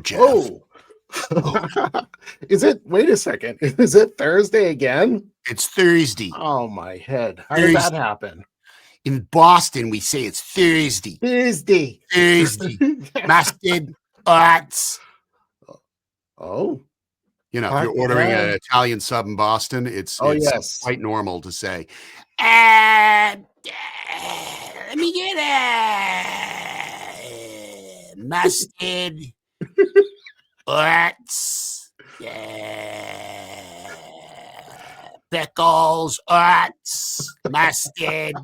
Jeff. Oh. Wait a second. Is it Thursday again? It's Thursday. Oh, my head. How did that happen? In Boston, we say it's Thursday. Thursday. Mustard, arts. Oh. You know, if you're ordering an Italian sub in Boston, it's quite normal to say, let me get a mustard, arts, pickles, arts, mustard.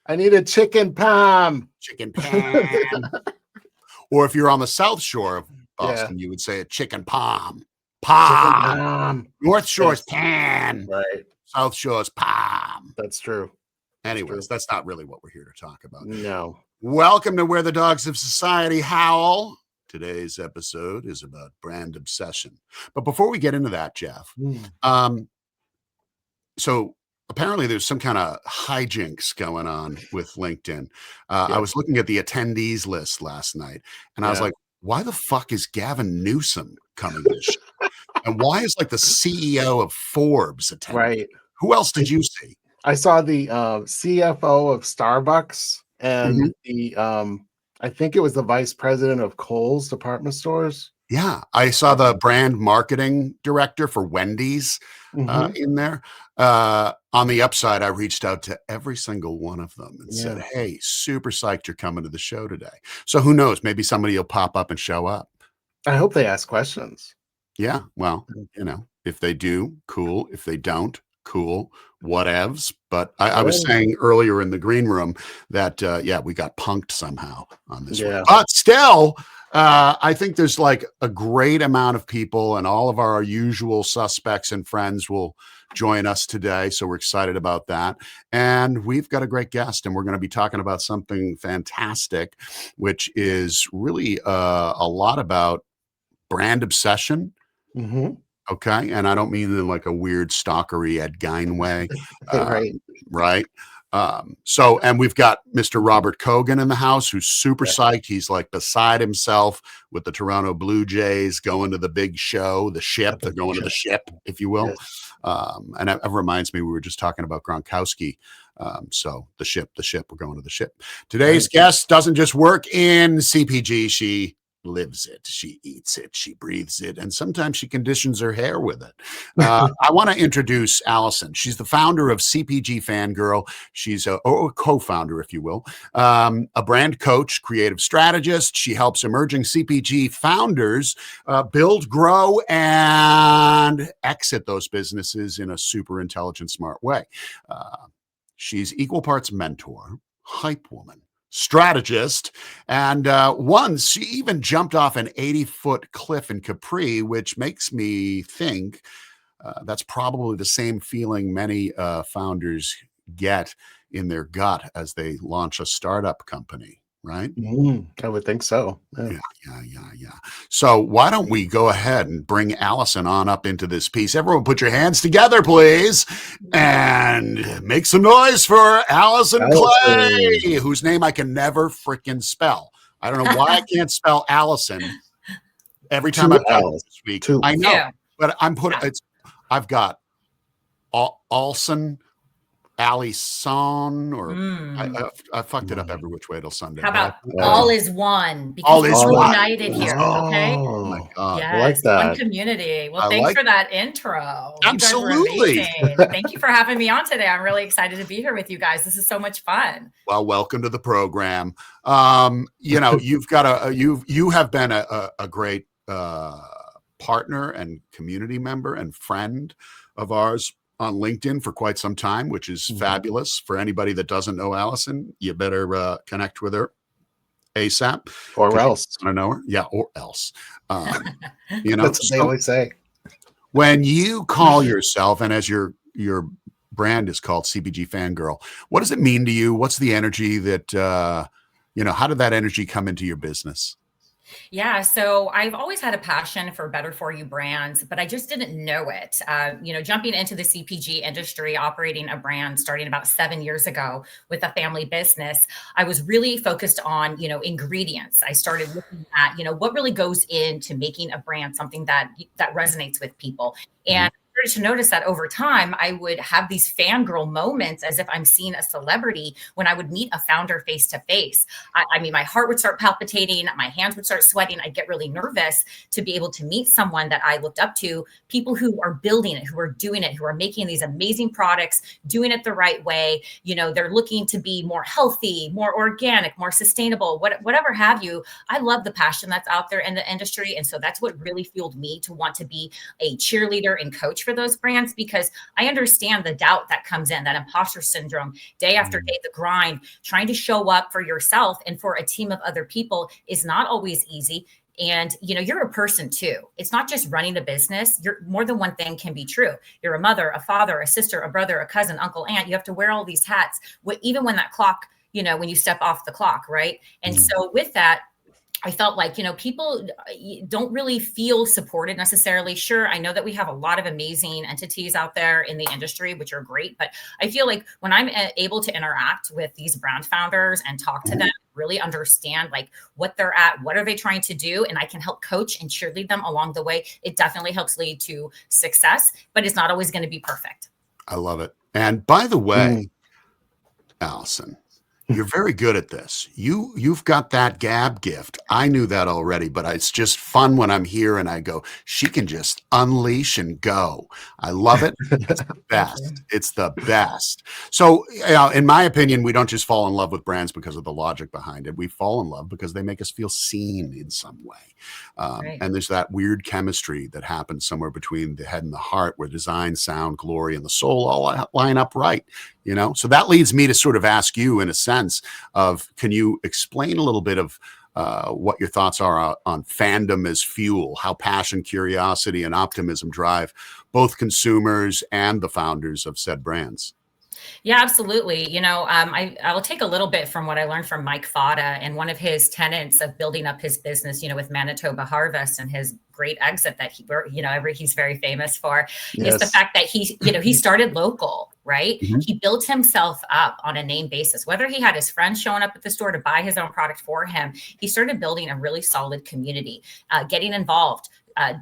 I need a chicken palm. Or if you're on the South Shore of Boston, you would say a chicken palm. Palm. North Shore's pan. Right. South Shore's palm. That's true. Anyways, that's not really what we're here to talk about. No. Welcome to Where the Dogs of Society Howl. Today's episode is about brand obsession. But before we get into that, Jeff, so apparently there's some kind of hijinks going on with LinkedIn. I was looking at the attendees list last night, and I was like, why the fuck is Gavin Newsom coming to the show? And why is like the CEO of Forbes attending? Right. Who else did you see? I saw the CFO of Starbucks and the I think it was the vice president of Kohl's department stores. Yeah, I saw the brand marketing director for Wendy's in there. On the upside, I reached out to every single one of them and said, hey, super psyched you're coming to the show today. So who knows? Maybe somebody will pop up and show up. I hope they ask questions. Yeah, well, you know, if they do, cool. If they don't, cool. Whatevs. But I was saying earlier in the green room that, we got punked somehow on this one. But still, I think there's like a great amount of people, and all of our usual suspects and friends will join us today. So we're excited about that. And we've got a great guest, and we're going to be talking about something fantastic, which is really a lot about brand obsession. Okay. And I don't mean in like a weird stalkery Ed Gein way. Right. And we've got Mr. Robert Cogan in the house, who's super psyched. He's like beside himself with the Toronto Blue Jays going to the big show, the ship. They're going to the ship, if you will. And that reminds me, we were just talking about Gronkowski. So the ship, we're going to the ship. Today's guest doesn't just work in CPG. She lives it, she eats it, she breathes it, and sometimes she conditions her hair with it. I want to introduce Allison. She's the founder of CPG Fangirl. She's a co-founder, if you will, a brand coach, creative strategist. She helps emerging CPG founders build, grow, and exit those businesses in a super intelligent, smart way. She's equal parts mentor, hype woman, strategist, and once she even jumped off an 80-foot cliff in Capri, which makes me think that's probably the same feeling many founders get in their gut as they launch a startup company, right? I would think so. Yeah. So why don't we go ahead and bring Allison on up into this piece? Everyone put your hands together, please, and make some noise for Allison Clay, whose name I can never freaking spell. I don't know why I can't spell Allison every time I've done it this week. I know, but I've got Allison, Allison, or I fucked it up every which way till Sunday. How about all is one? Because we're united here. Okay. Oh my God. Yes, I like that. one community. Well, thanks for that intro. Absolutely. You guys were amazing. Thank you for having me on today. I'm really excited to be here with you guys. This is so much fun. Well, welcome to the program. You know, you have been a great partner and community member and friend of ours on LinkedIn for quite some time, which is fabulous. For anybody that doesn't know Allison, you better connect with her ASAP. Or else. I don't know her. Yeah, or else. You know, that's what they always say. When you call yourself, and as your brand is called CPG Fangirl, what does it mean to you? What's the energy that, how did that energy come into your business? Yeah, so I've always had a passion for better for you brands, but I just didn't know it. Jumping into the CPG industry, operating a brand starting about 7 years ago with a family business, I was really focused on, ingredients. I started looking at, what really goes into making a brand something that resonates with people. And I started to notice that over time, I would have these fangirl moments as if I'm seeing a celebrity when I would meet a founder face to face. I mean, my heart would start palpitating, my hands would start sweating. I'd get really nervous to be able to meet someone that I looked up to, people who are building it, who are doing it, who are making these amazing products, doing it the right way. They're looking to be more healthy, more organic, more sustainable, whatever have you. I love the passion that's out there in the industry. And so that's what really fueled me to want to be a cheerleader and coach for those brands, because I understand the doubt that comes in, that imposter syndrome, day after day, the grind, trying to show up for yourself and for a team of other people is not always easy. And, you're a person too. It's not just running a business. You're more than one thing can be true. You're a mother, a father, a sister, a brother, a cousin, uncle, aunt. You have to wear all these hats, even when that clock, when you step off the clock. Right. And so with that, I felt like, people don't really feel supported necessarily. Sure, I know that we have a lot of amazing entities out there in the industry, which are great. But I feel like when I'm able to interact with these brand founders and talk to them, really understand like what they're at, what are they trying to do, and I can help coach and cheerlead them along the way, it definitely helps lead to success, but it's not always going to be perfect. I love it. And by the way, Allison, you're very good at this. You've got that gab gift. I knew that already, but it's just fun when I'm here and I go, she can just unleash and go. I love it. It's the best. It's the best. So, in my opinion, we don't just fall in love with brands because of the logic behind it. We fall in love because they make us feel seen in some way. Right. And there's that weird chemistry that happens somewhere between the head and the heart, where design, sound, glory, and the soul all line up right. So that leads me to sort of ask you, in a sense of, can you explain a little bit of what your thoughts are on fandom as fuel, how passion, curiosity, and optimism drive both consumers and the founders of said brands? Yeah, absolutely. I will take a little bit from what I learned from Mike Fata and one of his tenets of building up his business, with Manitoba Harvest and his great exit that he's very famous for, is the fact that he started local, right? He built himself up on a name basis, whether he had his friends showing up at the store to buy his own product for him. He started building a really solid community, getting involved.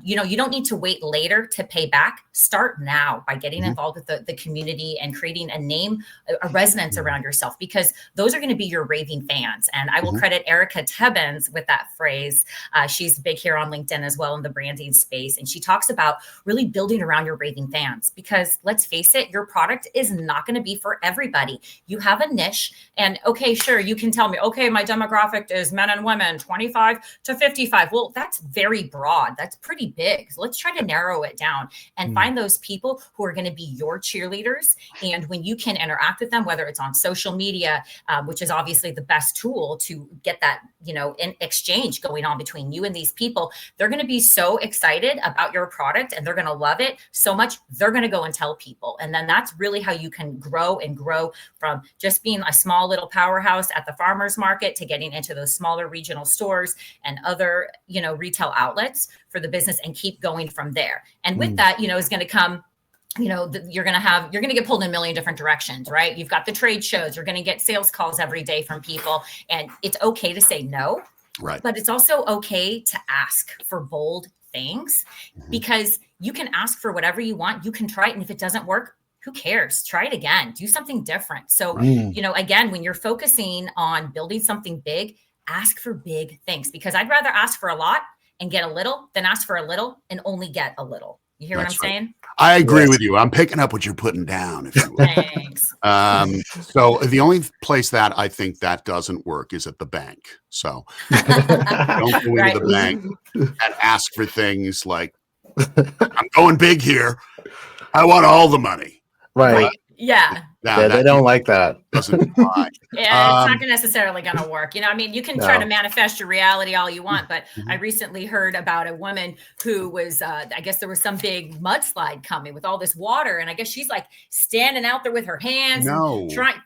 You don't need to wait later to pay back. Start now by getting involved with the community and creating a name, a resonance around yourself, because those are going to be your raving fans. And I will credit Erica Tebbins with that phrase. She's big here on LinkedIn as well in the branding space. And she talks about really building around your raving fans, because let's face it, your product is not going to be for everybody. You have a niche, and okay, sure, you can tell me, okay, my demographic is men and women, 25 to 55. Well, that's very broad. That's pretty big. So let's try to narrow it down and find those people who are going to be your cheerleaders. And when you can interact with them, whether it's on social media, which is obviously the best tool to get that, in exchange going on between you and these people, they're going to be so excited about your product and they're going to love it so much, they're going to go and tell people. And then that's really how you can grow from just being a small little powerhouse at the farmer's market to getting into those smaller regional stores and other, retail outlets for the business, and keep going from there. And with that, is going to come, you're going to get pulled in a million different directions, right? You've got the trade shows, you're going to get sales calls every day from people, and it's okay to say no, right? But it's also okay to ask for bold things, because you can ask for whatever you want. You can try it. And if it doesn't work, who cares? Try it again, do something different. So, again, when you're focusing on building something big, ask for big things, because I'd rather ask for a lot and get a little than ask for a little and only get a little. You hear That's what I'm saying? I agree with you. I'm picking up what you're putting down, if you will. Thanks. So the only place that I think that doesn't work is at the bank. So don't go into the bank and ask for things like, I'm going big here, I want all the money. Right. Yeah. They don't like that. Doesn't apply. Yeah, it's not necessarily going to work. You can try to manifest your reality all you want, but I recently heard about a woman who was, I guess there was some big mudslide coming with all this water. And I guess she's like standing out there with her hands,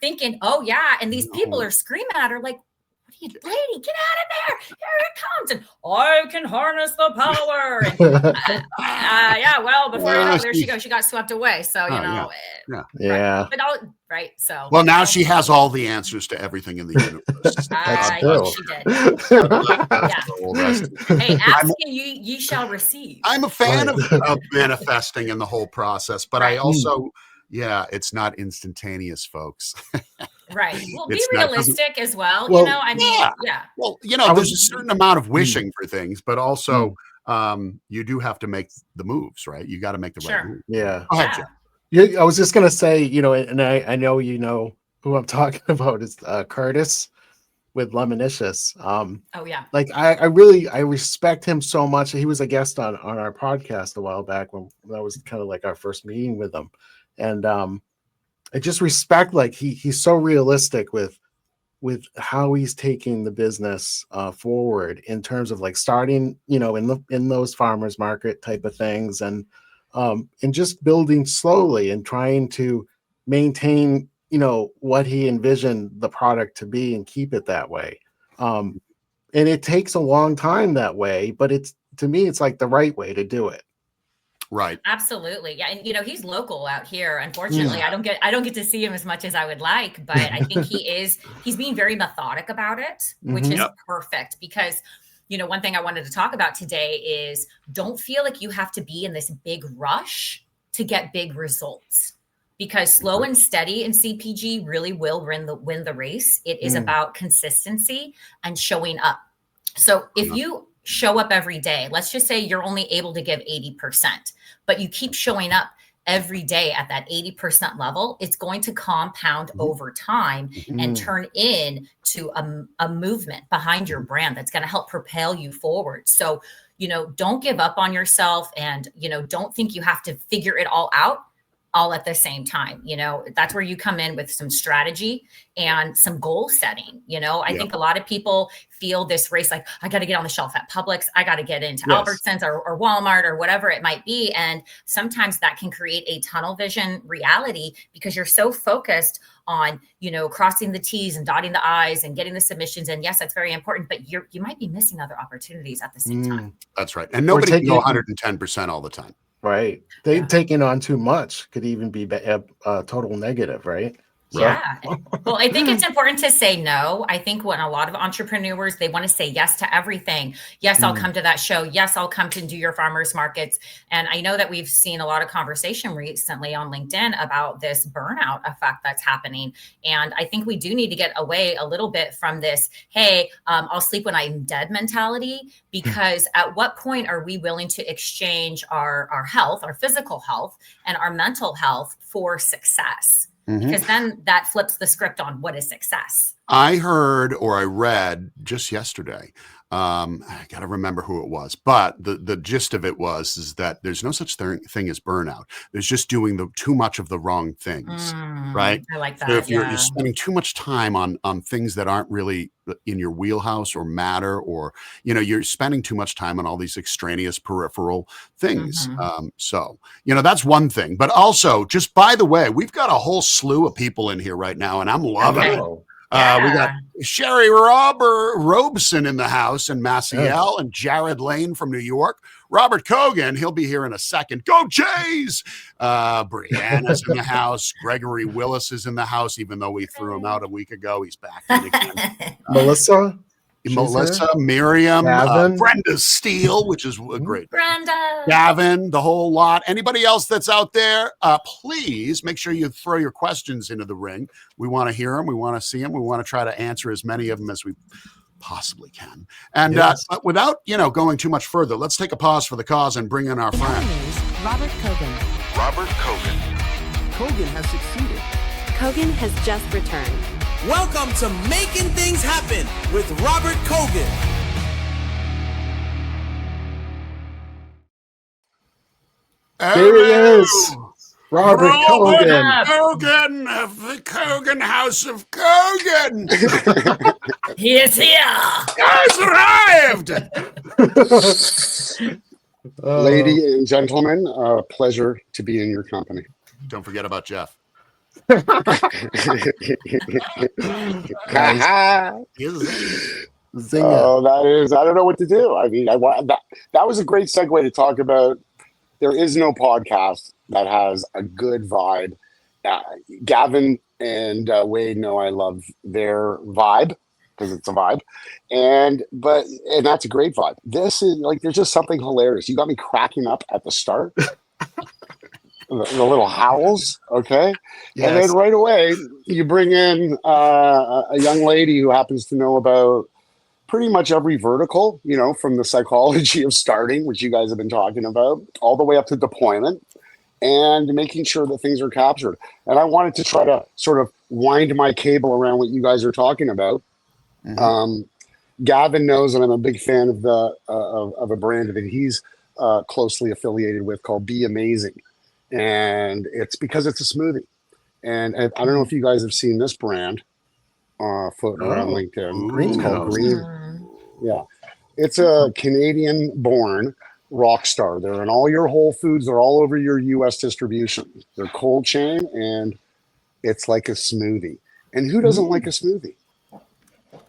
thinking, oh yeah. And these people are screaming at her like, Lady, get out of there. Here it comes. And I can harness the power. And, yeah, well, before you know, there she goes. She got swept away. So, you know. Yeah. Right. But right. So. Well, now she has all the answers to everything in the universe. I think she did. Hey, ask and you shall receive. I'm a fan of manifesting in the whole process, but I also, it's not instantaneous, folks. Right. Well, be realistic as well. Well, you know, I mean, Well, you know, there's a certain amount of wishing for things, but also you do have to make the moves, right? You got to make the right move. Yeah. Go ahead, Jeff. I was just going to say, you know, and I know you know who I'm talking about is Curtis with Lemonicious. Like I respect him so much. He was a guest on our podcast a while back when that was kind of like our first meeting with him. And I just respect, like he's so realistic with how he's taking the business forward in terms of like starting, you know, in those farmers market type of things, and just building slowly and trying to maintain, you know, what he envisioned the product to be and keep it that way. And it takes a long time that way, but to me, it's like the right way to do it. Right. Absolutely. Yeah. And you know, he's local out here. Unfortunately, I don't get to see him as much as I would like, but I think he's being very methodic about it, which is perfect, because you know, one thing I wanted to talk about today is don't feel like you have to be in this big rush to get big results, because slow and steady in CPG really will win the race. It is about consistency and showing up. So if you show up every day, let's just say you're only able to give 80%, but you keep showing up every day at that 80% level, it's going to compound over time and turn into a movement behind your brand that's going to help propel you forward. So, you know, don't give up on yourself, and, you know, don't think you have to figure it all out all at the same time. You know, that's where you come in with some strategy and some goal setting. You know, I think a lot of people feel this race, like, I got to get on the shelf at Publix. I got to get into Albertsons or Walmart or whatever it might be. And sometimes that can create a tunnel vision reality, because you're so focused on, you know, crossing the T's and dotting the I's and getting the submissions. And yes, that's very important, but you might be missing other opportunities at the same time. That's right. And nobody can go 110% all the time. Right. Taking on too much could even be a total negative, right? Yeah. Well, I think it's important to say no. I think when a lot of entrepreneurs, they want to say yes to everything. Yes, I'll come to that show. Yes, I'll come to do your farmers markets. And I know that we've seen a lot of conversation recently on LinkedIn about this burnout effect that's happening. And I think we do need to get away a little bit from this, hey, I'll sleep when I'm dead mentality, because at what point are we willing to exchange our health, our physical health, and our mental health for success? Because then that flips the script on what is success. I heard, or I read just yesterday, I got to remember who it was, but the gist of it is that there's no such thing as burnout. There's just doing too much of the wrong things, right? I like that. So if you're spending too much time on things that aren't really in your wheelhouse or matter, or, you know, you're spending too much time on all these extraneous peripheral things. So, you know, that's one thing. But also, just by the way, we've got a whole slew of people in here right now, and I'm loving it. We got Sherry Robeson in the house, and Maciel, and Jared Lane from New York. Robert Cogan, he'll be here in a second. Go Jays! Brianna's in the house. Gregory Willis is in the house, even though we threw him out a week ago. He's back in again. Melissa, Miriam, Brenda Steele, which is a great. Brenda, Gavin, the whole lot. Anybody else that's out there, please make sure you throw your questions into the ring. We want to hear them. We want to see them. We want to try to answer as many of them as we possibly can. And but without, you know, going too much further, let's take a pause for the cause and bring in our friend. Robert Cogan. Robert Cogan. Cogan has succeeded. Cogan has just returned. Welcome to Making Things Happen with Robert Cogan. There he is. Robert Cogan. Cogan of the Cogan House of Cogan. he is here. Has arrived. Ladies and gentlemen, pleasure to be in your company. Don't forget about Jeff. Oh, that is. I don't know what to do. I mean, that was a great segue to talk about. There is no podcast that has a good vibe. Gavin and Wade know I love their vibe because it's a vibe, and that's a great vibe. This is like there's just something hilarious. You got me cracking up at the start. The little howls, okay? Yes. And then right away, you bring in a young lady who happens to know about pretty much every vertical, from the psychology of starting, which you guys have been talking about, all the way up to deployment and making sure that things are captured. And I wanted to try to sort of wind my cable around what you guys are talking about. Mm-hmm. Gavin knows that I'm a big fan of of a brand that he's closely affiliated with called Be Amazing. And it's because it's a smoothie. And I don't know if you guys have seen this brand floating around LinkedIn. It's called Green. Yeah. It's a Canadian-born rock star. They're in all your Whole Foods. They're all over your U.S. distribution. They're cold chain, and it's like a smoothie. And who doesn't like a smoothie?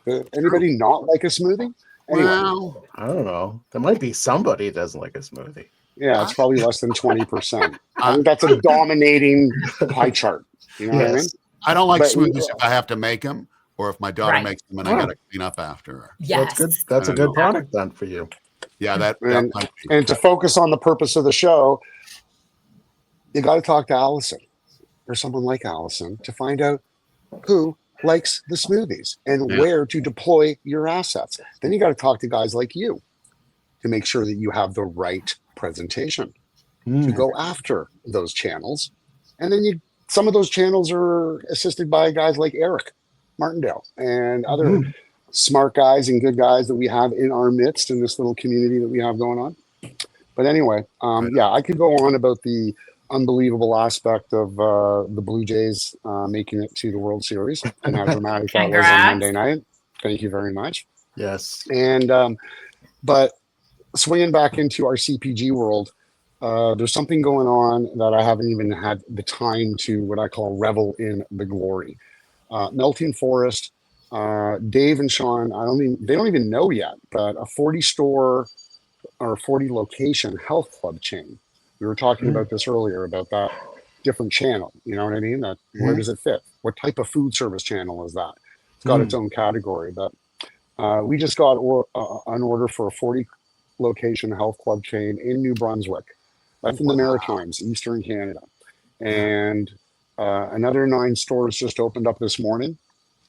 Anybody not like a smoothie? Anyway. Well, I don't know. There might be somebody that doesn't like a smoothie. Yeah, it's probably less than 20%. I think that's a dominating pie chart. You know what I mean? I don't like smoothies if I have to make them, or if my daughter makes them and I got to clean up after her. Yes. That's good. That's a good product then for you. Yeah, and to focus on the purpose of the show, you got to talk to Allison or someone like Allison to find out who likes the smoothies and where to deploy your assets. Then you got to talk to guys like you to make sure that you have the right presentation to go after those channels. And then some of those channels are assisted by guys like Eric Martindale and other smart guys and good guys that we have in our midst in this little community that we have going on. But anyway, I could go on about the unbelievable aspect of the Blue Jays making it to the World Series and how dramatic that was on Monday night. Thank you very much. Yes. And but swinging back into our CPG world, there's something going on that I haven't even had the time to what I call revel in the glory. Melting Forest, Dave and Sean, they don't even know yet, but a 40-store or 40-location health club chain. We were talking about this earlier about that different channel. You know what I mean? That where does it fit? What type of food service channel is that? It's got its own category. But we just got an order for a 40-location health club chain in New Brunswick. That's in the Maritimes, Eastern Canada. And another 9 stores just opened up this morning.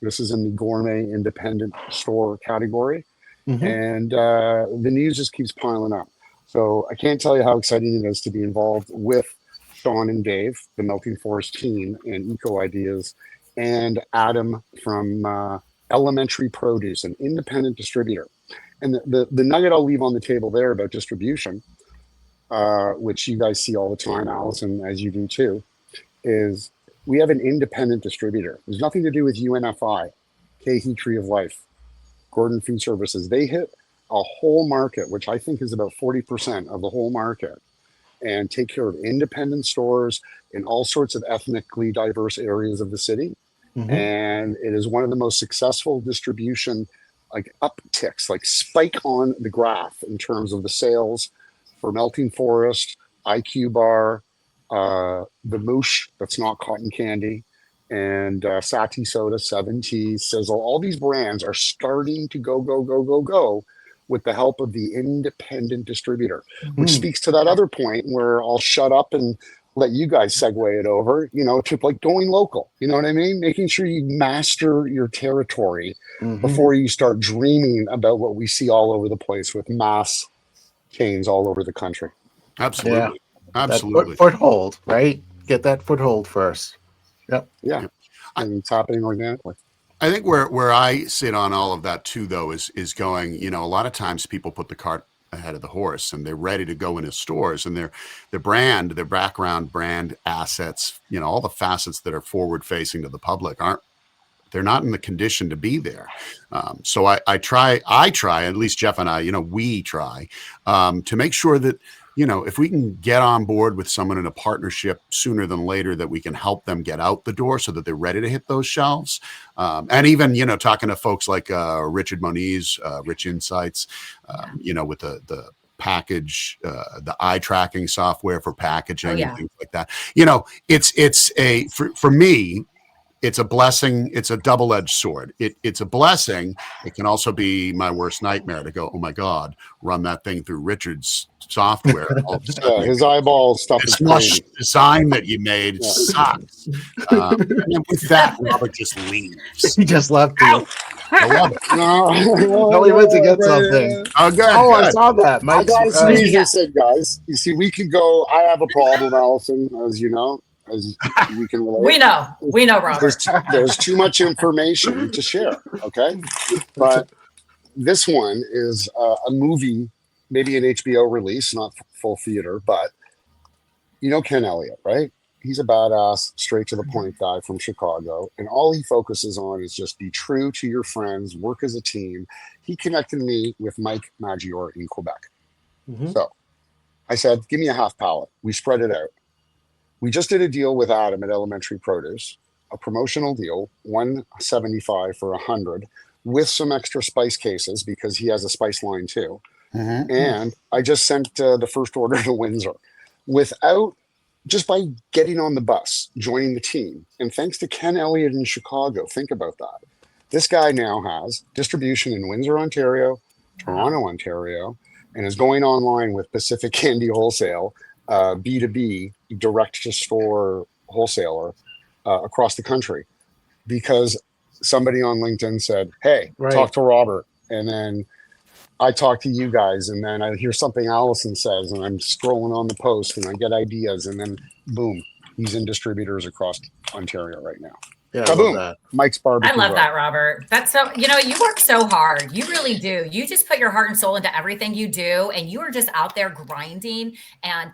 This is in the gourmet independent store category. And the news just keeps piling up. So I can't tell you how exciting it is to be involved with Sean and Dave, the Melting Forest team and Eco Ideas, and Adam from Elementary Produce, an independent distributor. And the nugget I'll leave on the table there about distribution, which you guys see all the time, Allison, as you do too, is we have an independent distributor. There's nothing to do with UNFI, KH Tree of Life, Gordon Food Services. They hit a whole market, which I think is about 40% of the whole market, and take care of independent stores in all sorts of ethnically diverse areas of the city. And it is one of the most successful distribution upticks, spike on the graph in terms of the sales for Melting Forest, IQ Bar, the Moosh, that's not cotton candy, and Sati Soda, 7T, Sizzle. All these brands are starting to go with the help of the independent distributor, which speaks to that other point where I'll shut up and let you guys segue it over, to going local. You know what I mean? Making sure you master your territory before you start dreaming about what we see all over the place with mass chains all over the country. Absolutely. Yeah. Absolutely. Foothold, right? Get that foothold first. Yep. Yeah. And it's happening organically. I think where I sit on all of that too, though, is going, a lot of times people put the cart ahead of the horse and they're ready to go into stores, and their brand, their background, brand assets, all the facets that are forward facing to the public they're not in the condition to be there. So I try, at least Jeff and I, we try to make sure that if we can get on board with someone in a partnership sooner than later, that we can help them get out the door so that they're ready to hit those shelves. And even, talking to folks like Richard Moniz, Rich Insights, with the package, the eye tracking software for packaging and things like that. For me, it's a blessing. It's a double-edged sword. It's a blessing. It can also be my worst nightmare to go, oh my God, run that thing through Richard's software. His eyeball stuff is crazy. Design that you made sucks. And then with that, Robert just leaves. He just left you. I love it. No, he went to get something. Oh, good. I saw that. I got some music, guys. You see, we can go. I have a problem, Allison, as you know. As we can relate. We know, Robert. There's too much information to share. Okay, but this one is a movie, maybe an HBO release, not full theater. But Ken Elliott, right? He's a badass, straight to the point guy from Chicago, and all he focuses on is just be true to your friends, work as a team. He connected me with Mike Maggiore in Quebec. So I said, give me a half pallet. We spread it out. We just did a deal with Adam at Elementary Produce, a promotional deal, $175 for 100, with some extra spice cases because he has a spice line too. And I just sent the first order to Windsor just by getting on the bus, joining the team. And thanks to Ken Elliott in Chicago, think about that. This guy now has distribution in Windsor, Ontario, Toronto, Ontario, and is going online with Pacific Candy Wholesale, B2B, direct to store wholesaler across the country, because somebody on LinkedIn said, hey, talk to Robert. And then I talk to you guys, and then I hear something Allison says, and I'm scrolling on the post and I get ideas, and then boom, he's in distributors across Ontario right now. Yeah, boom, Mike's Barbecue. I love that, Robert. That's so, you work so hard. You really do. You just put your heart and soul into everything you do. And you are just out there grinding and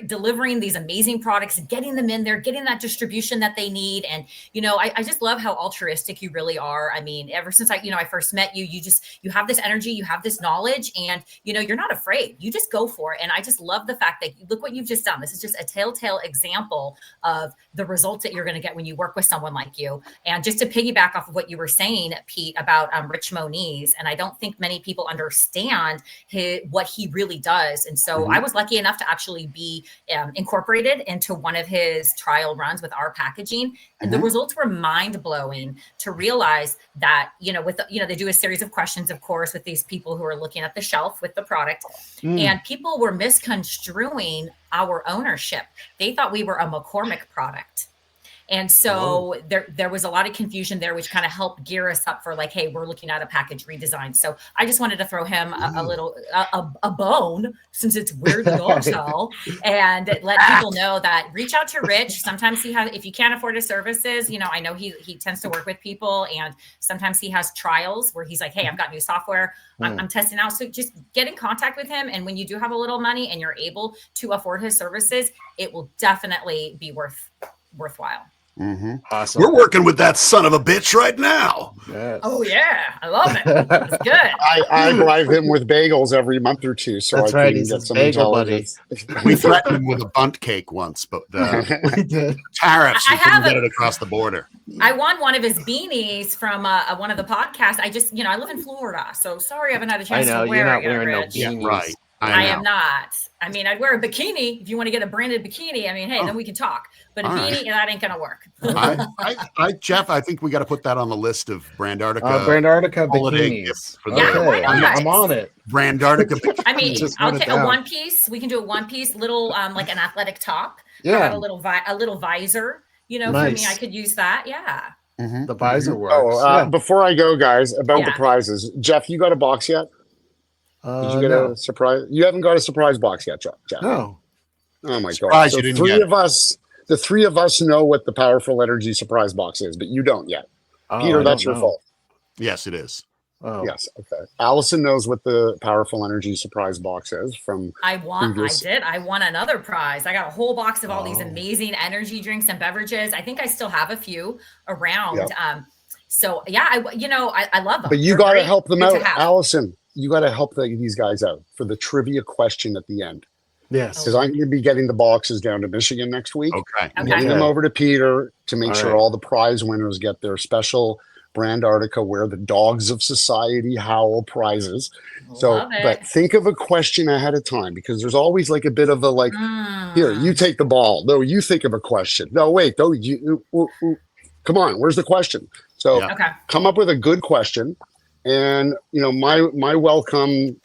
delivering these amazing products, getting them in there, getting that distribution that they need. And, I just love how altruistic you really are. I mean, ever since I first met you, you have this energy, you have this knowledge, and, you're not afraid. You just go for it. And I just love the fact that look what you've just done. This is just a telltale example of the results that you're going to get when you work with someone like you. And just to piggyback off of what you were saying, Pete, about Rich Moniz, and I don't think many people understand what he really does. And so I was lucky enough to actually be incorporated into one of his trial runs with our packaging. And the results were mind blowing to realize that, they do a series of questions, of course, with these people who are looking at the shelf with the product, and people were misconstruing our ownership. They thought we were a McCormick product. And so there was a lot of confusion there, which kind of helped gear us up for like, hey, we're looking at a package redesign. So I just wanted to throw him a bone, since it's weird to also, and let people know that reach out to Rich. Sometimes if you can't afford his services, I know he tends to work with people, and sometimes he has trials where he's like, hey, I've got new software I'm testing out. So just get in contact with him. And when you do have a little money and you're able to afford his services, it will definitely be worthwhile. Awesome. We're working with that son of a bitch right now. Yes. Oh yeah, I love it. It's good. I bribe him with bagels every month or two, so That's I right. can get some intelligence. We threatened him with a bunt cake once, but We did. tariffs, we couldn't get it across the border. I won one of his beanies from one of the podcasts. I live in Florida, so sorry I haven't had a chance to wear it. You're not wearing no Rich. beanies. Yeah, right. I am not. I mean, I'd wear a bikini if you want to get a branded bikini. I mean, hey, then we can talk. But a beanie, that ain't gonna work. Jeff, I think we got to put that on the list of Brand Artica. Brand Artica holiday bikinis. gift for Yeah, the why not? I'm on it. Brand Artica. I mean, Just I'll put it take a down. one piece. We can do a one piece, little like an athletic top. Yeah. A little visor. For Nice. me, I could use that. Yeah. The visor works. Before I go, guys, about the prizes. Jeff, you got a box yet? Did you get a surprise? You haven't got a surprise box yet, Jeff. No. Oh my Surprise, God! you So didn't get the three of us know what the Powerful Energy surprise box is, but you don't yet. Peter, that's your fault. Yes, it is. Oh. Yes. Okay. Allison knows what the Powerful Energy surprise box is from. I won another prize. I got a whole box of all these amazing energy drinks and beverages. I think I still have a few around. Yep. So yeah, I love them. But you They're got to great. help them Good out, to have. Allison. You got to help these guys out for the trivia question at the end. Yes. Because I'm going to be getting the boxes down to Michigan next week. Okay. I'm getting them over to Peter to make sure right. all the prize winners get their special brand Antarctica where the dogs of society howl prizes. So, but think of a question ahead of time, because there's always like a bit of a like, here, you take the ball. No, you think of a question. No, wait, no, come on, where's the question? So come up with a good question. And, you know, my welcome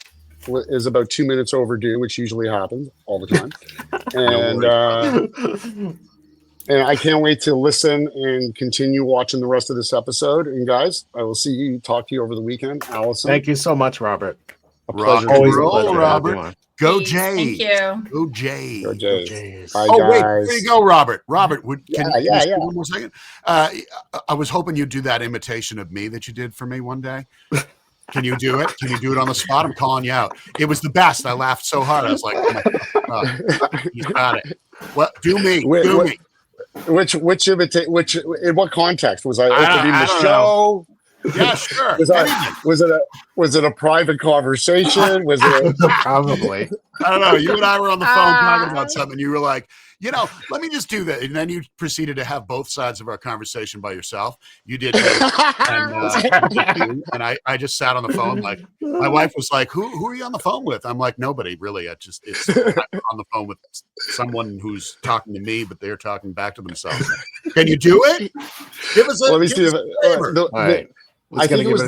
is about 2 minutes overdue, which usually happens all the time. And I can't wait to listen and continue watching the rest of this episode. And guys, I will talk to you over the weekend. Allison. Thank you so much, Robert. A pleasure. Always a pleasure, pleasure, Robert. Go Jays. Thank you. Go Jays. Go Jays. Go Jays. Bye, wait, guys. there you go, Robert. Robert, can you yeah. one more second? I was hoping you'd do that imitation of me that you did for me one day. Can you do it? Can you do it on the spot? I'm calling you out. It was the best. I laughed so hard. I was like, you got it. What? Do me. Do me. Which in what context was I opening the show? Yeah, sure. Was it a private conversation? Was it probably? I don't know. You and I were on the phone talking about something. You were like, you know, let me just do that. And then you proceeded to have both sides of our conversation by yourself. You did. And I just sat on the phone. Like, my wife was like, who are you on the phone with? I'm like, nobody really. I'm on the phone with someone who's talking to me, but they're talking back to themselves. Can you do it? Give us a Let me see if I think it was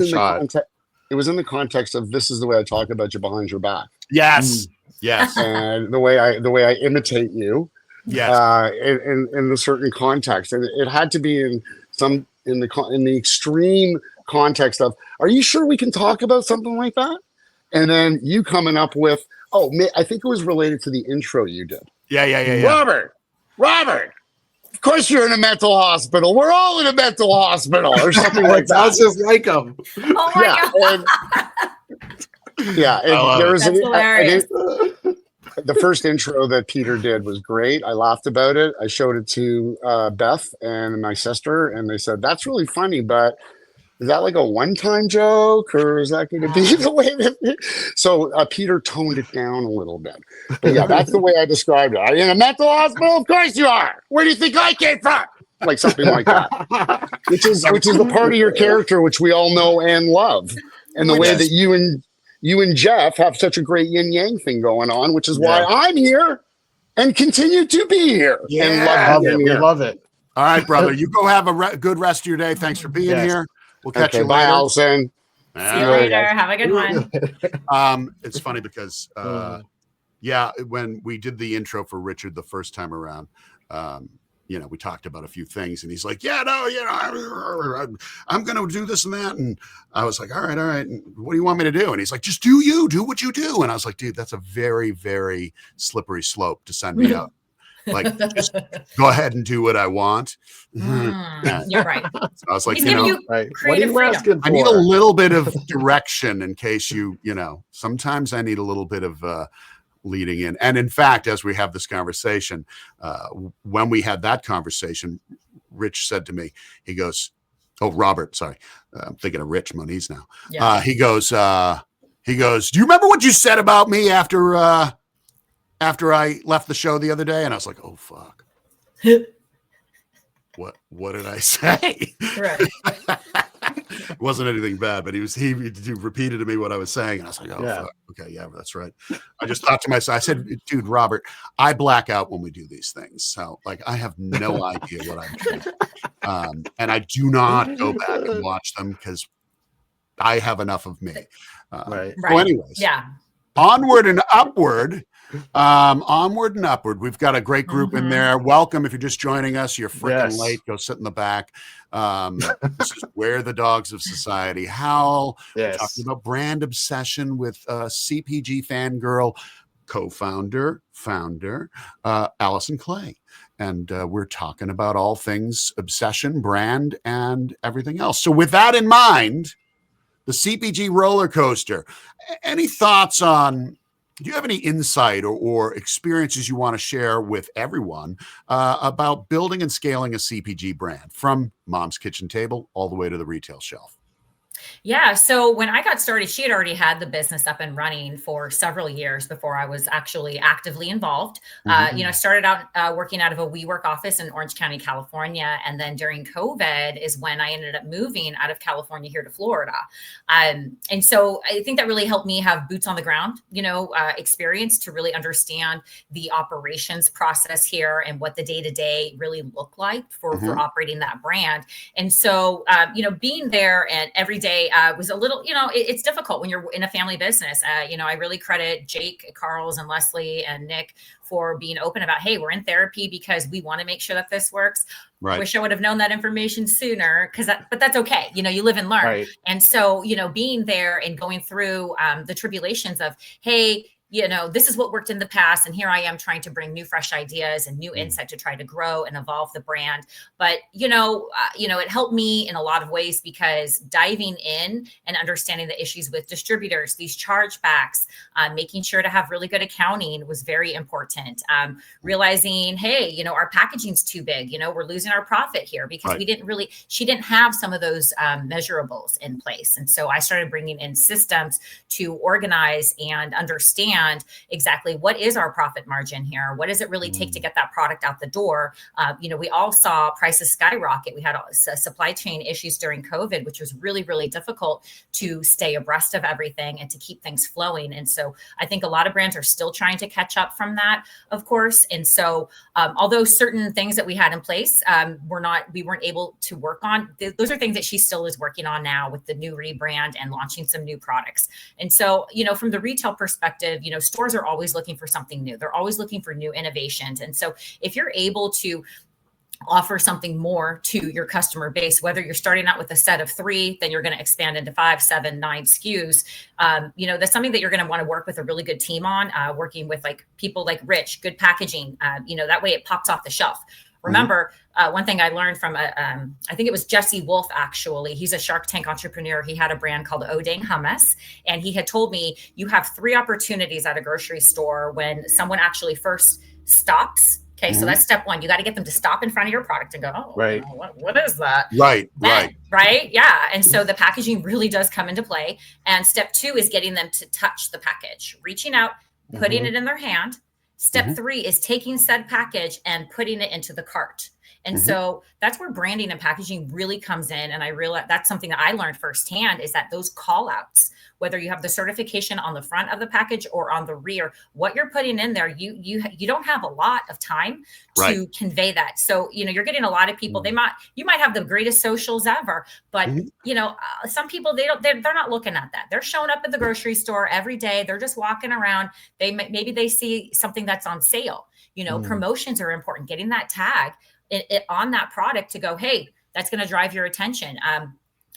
it was in the context of this is the way I talk about you behind your back. Yes. Yes. And the way I imitate you. Yes. In a certain context, and it had to be in the extreme context of, are you sure we can talk about something like that? And then you coming up with, I think it was related to the intro you did. Yeah. Robert. Of course you're in a mental hospital. We're all in a mental hospital, or something like that. That's just like him. Oh my God. There was hilarious. The first intro that Peter did was great. I laughed about it. I showed it to Beth and my sister, and they said, that's really funny, but is that like a one-time joke, or is that going to be the way that... So Peter toned it down a little bit. But yeah, that's the way I described it. Are you in a mental hospital? Of course you are. Where do you think I came from? Like something like that. Which is the part of your character which we all know and love. And the way that you and Jeff have such a great yin-yang thing going on, which is why I'm here and continue to be here. Yeah, we love it. All right, brother. You go have a good rest of your day. Thanks for being here. We'll catch you later. Bye, Allison. See you later. Have a good one. It's funny because, when we did the intro for Richard the first time around, we talked about a few things, and he's like, I'm going to do this and that. And I was like, all right. And what do you want me to do? And he's like, just do what you do. And I was like, dude, that's a very, very slippery slope to send me up. Like, just go ahead and do what I want. You're right. So I was like, right. What are you asking for? I need a little bit of direction in case sometimes I need a little bit of leading in. And in fact, as we have this conversation, when we had that conversation, Rich said to me, he goes, Robert, sorry. I'm thinking of Rich Moniz now. Yeah. He goes, do you remember what you said about me after I left the show the other day? And I was like, oh, fuck. What did I say? Right. It wasn't anything bad, but he repeated to me what I was saying. And I was like, fuck. Okay, yeah, that's right. I just thought to myself, I said, dude, Robert, I black out when we do these things. So like, I have no idea what I'm doing. And I do not go back and watch them because I have enough of me. Right. So anyways, onward and upward. We've got a great group in there. Welcome. If you're just joining us, you're freaking late. Go sit in the back. This is Where the Dogs of Society Howl. We're talking about brand obsession with CPG fangirl, co-founder, founder, Allison Clay. And we're talking about all things obsession, brand, and everything else. So with that in mind, the CPG roller coaster, any thoughts on... Do you have any insight or experiences you want to share with everyone about building and scaling a CPG brand from mom's kitchen table all the way to the retail shelf? Yeah. So when I got started, she had already had the business up and running for several years before I was actually actively involved. I started out working out of a WeWork office in Orange County, California. And then during COVID is when I ended up moving out of California here to Florida. And so I think that really helped me have boots on the ground, experience to really understand the operations process here and what the day-to-day really look like for operating that brand. And so, being there and every day was a little, it's difficult when you're in a family business. I really credit Jake, Carls, and Leslie and Nick for being open about, hey, we're in therapy because we want to make sure that this works. Right. Wish I would have known that information sooner, but that's okay. You live and learn. Right. And so, being there and going through the tribulations of, hey, this is what worked in the past. And here I am trying to bring new, fresh ideas and new insight to try to grow and evolve the brand. But, it helped me in a lot of ways because diving in and understanding the issues with distributors, these chargebacks, making sure to have really good accounting was very important. Realizing, hey, our packaging's too big, we're losing our profit here because she didn't have some of those measurables in place. And so I started bringing in systems to organize and understand exactly what is our profit margin here. What does it really take to get that product out the door? We all saw prices skyrocket. We had supply chain issues during COVID, which was really, really difficult to stay abreast of everything and to keep things flowing. And so I think a lot of brands are still trying to catch up from that, of course. And so although certain things that we had in place we weren't able to work on, those are things that she still is working on now with the new rebrand and launching some new products. And so, from the retail perspective, stores are always looking for something new. They're always looking for new innovations. And so if you're able to offer something more to your customer base, whether you're starting out with a set of 3, then you're going to expand into 5, 7, 9 SKUs. That's something that you're going to want to work with a really good team on, working with people like Rich, good packaging. That way it pops off the shelf. Remember, one thing I learned from, I think it was Jesse Wolf, actually. He's a Shark Tank entrepreneur. He had a brand called Odang Hummus. And he had told me, you have 3 opportunities at a grocery store when someone actually first stops. Okay, so that's step 1. You got to get them to stop in front of your product and go, oh, right. What is that? Right. Yeah. And so the packaging really does come into play. And step 2 is getting them to touch the package, reaching out, putting it in their hand. Step 3 is taking said package and putting it into the cart. And so that's where branding and packaging really comes in. And I realized that's something that I learned firsthand, is that those call outs, whether you have the certification on the front of the package or on the rear, what you're putting in there, you don't have a lot of time to convey that. So, you're getting a lot of people, you might have the greatest socials ever, but some people, they're not looking at that. They're showing up at the grocery store every day. They're just walking around. Maybe they see something that's on sale. Promotions are important. Getting that tag on that product to go, hey, that's going to drive your attention.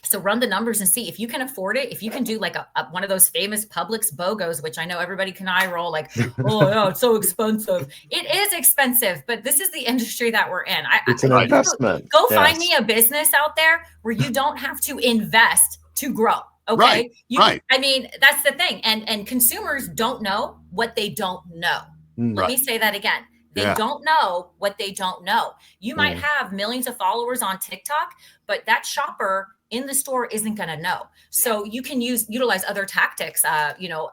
So run the numbers and see if you can afford it. If you can do one of those famous Publix BOGOs, which I know everybody can eye roll oh, yeah, it's so expensive. It is expensive, but this is the industry that we're in. It's an investment. Go find me a business out there where you don't have to invest to grow. Okay. Right. I mean, that's the thing. And consumers don't know what they don't know. Let me say that again. They don't know what they don't know. You might have millions of followers on TikTok, but that shopper in the store isn't going to know. So you can utilize other tactics. Instacart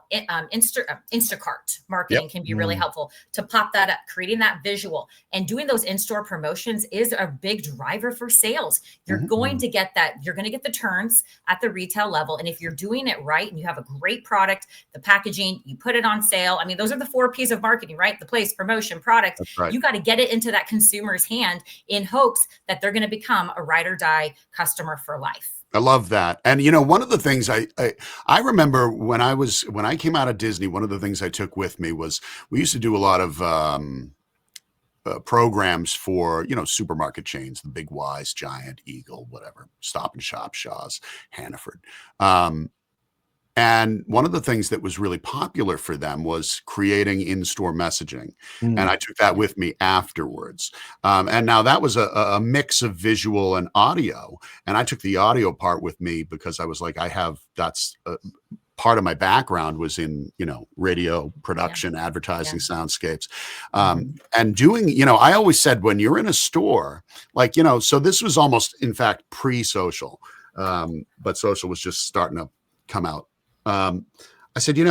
marketing can be really helpful to pop that up, creating that visual, and doing those in-store promotions is a big driver for sales. You're going to get that. You're going to get the turns at the retail level. And if you're doing it right and you have a great product, the packaging, you put it on sale. I mean, those are the 4 P's of marketing, right? The place, promotion, product. Right. You got to get it into that consumer's hand in hopes that they're going to become a ride or die customer for life. I love that. And, one of the things I remember when I came out of Disney, one of the things I took with me was we used to do a lot of programs for, supermarket chains, the Big Y's, Giant, Eagle, whatever, Stop and Shop, Shaw's, Hannaford. And one of the things that was really popular for them was creating in-store messaging. And I took that with me afterwards. And now that was a mix of visual and audio. And I took the audio part with me because I was like, that's part of my background was in, radio production, advertising, soundscapes. And doing, I always said when you're in a store, so this was almost, in fact, pre-social. but social was just starting to come out. I said, you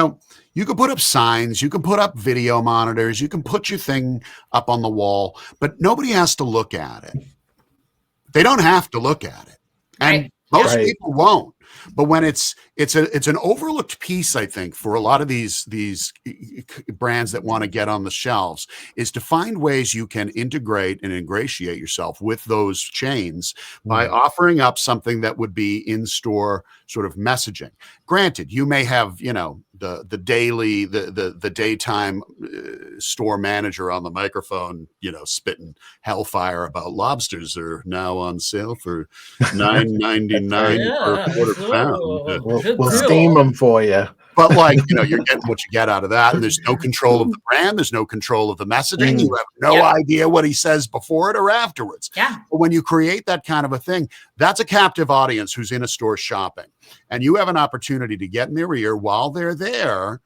can put up signs, you can put up video monitors, you can put your thing up on the wall, but nobody has to look at it. They don't have to look at it. And most people won't. But when it's an overlooked piece, I think, for a lot of these brands that want to get on the shelves, is to find ways you can integrate and ingratiate yourself with those chains by offering up something that would be in-store sort of messaging. Granted, you may have, the daily, the daytime store manager on the microphone, spitting hellfire about lobsters are now on sale for $9.99 per quarter pound. We'll steam them for you. But you're getting what you get out of that. And there's no control of the brand. There's no control of the messaging. You have no idea what he says before it or afterwards. Yeah. But when you create that kind of a thing, that's a captive audience who's in a store shopping. And you have an opportunity to get in their ear while they're there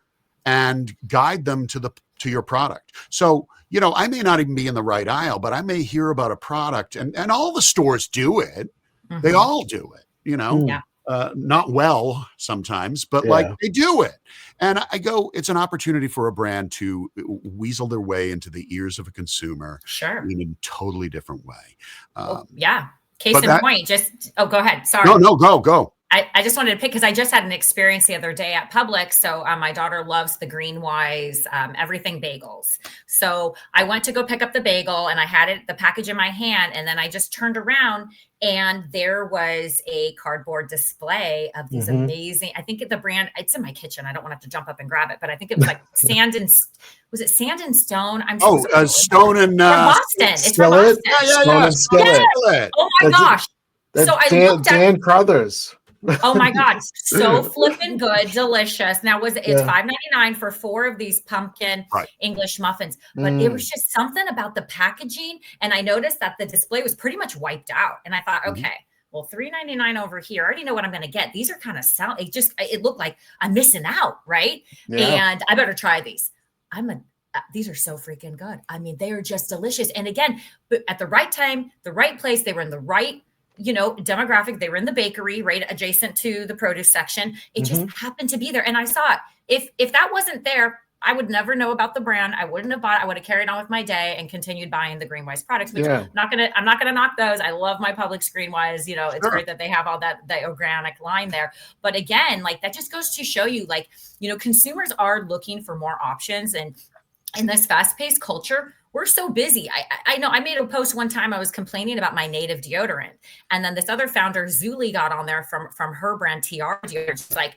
and guide them to your product. So, I may not even be in the right aisle, but I may hear about a product, and all the stores do it. Mm-hmm. They all do it, Yeah. Not well sometimes, but they do it. And I go, it's an opportunity for a brand to weasel their way into the ears of a consumer in a totally different way. Case in point, go ahead. Sorry. No, go. I just wanted to pick, because I just had an experience the other day at Publix. So my daughter loves the Green Wise, everything bagels. So I went to go pick up the bagel and I had the package in my hand. And then I just turned around and there was a cardboard display of these amazing, I think the brand, it's in my kitchen. I don't want to have to jump up and grab it, but I think it was like Sand and Stone? Stone and Boston. It's from Boston. Stone and Skillet. Oh my gosh. So I looked at Dan Crothers. Oh my God. So flippin' good. Delicious. Now it's $5.99 for 4 of these pumpkin English muffins, but it was just something about the packaging. And I noticed that the display was pretty much wiped out. And I thought, okay, well, $3.99 over here. I already know what I'm going to get. These are kind of it looked like I'm missing out. Right. Yeah. And I better try these. These are so freaking good. I mean, they are just delicious. And again, at the right time, the right place, they were in the right demographic. They were in the bakery, right adjacent to the produce section. It just happened to be there. And I saw it. If that wasn't there, I would never know about the brand. I wouldn't have bought it. I would have carried on with my day and continued buying the Green Wise products, which I'm not gonna knock those. I love my Publix Green Wise. It's great that they have all the organic line there. But again, that just goes to show you, consumers are looking for more options. And in this fast-paced culture, we're so busy. I know I made a post one time. I was complaining about my native deodorant. And then this other founder, Zuli, got on there from her brand TR deodorant. She's like,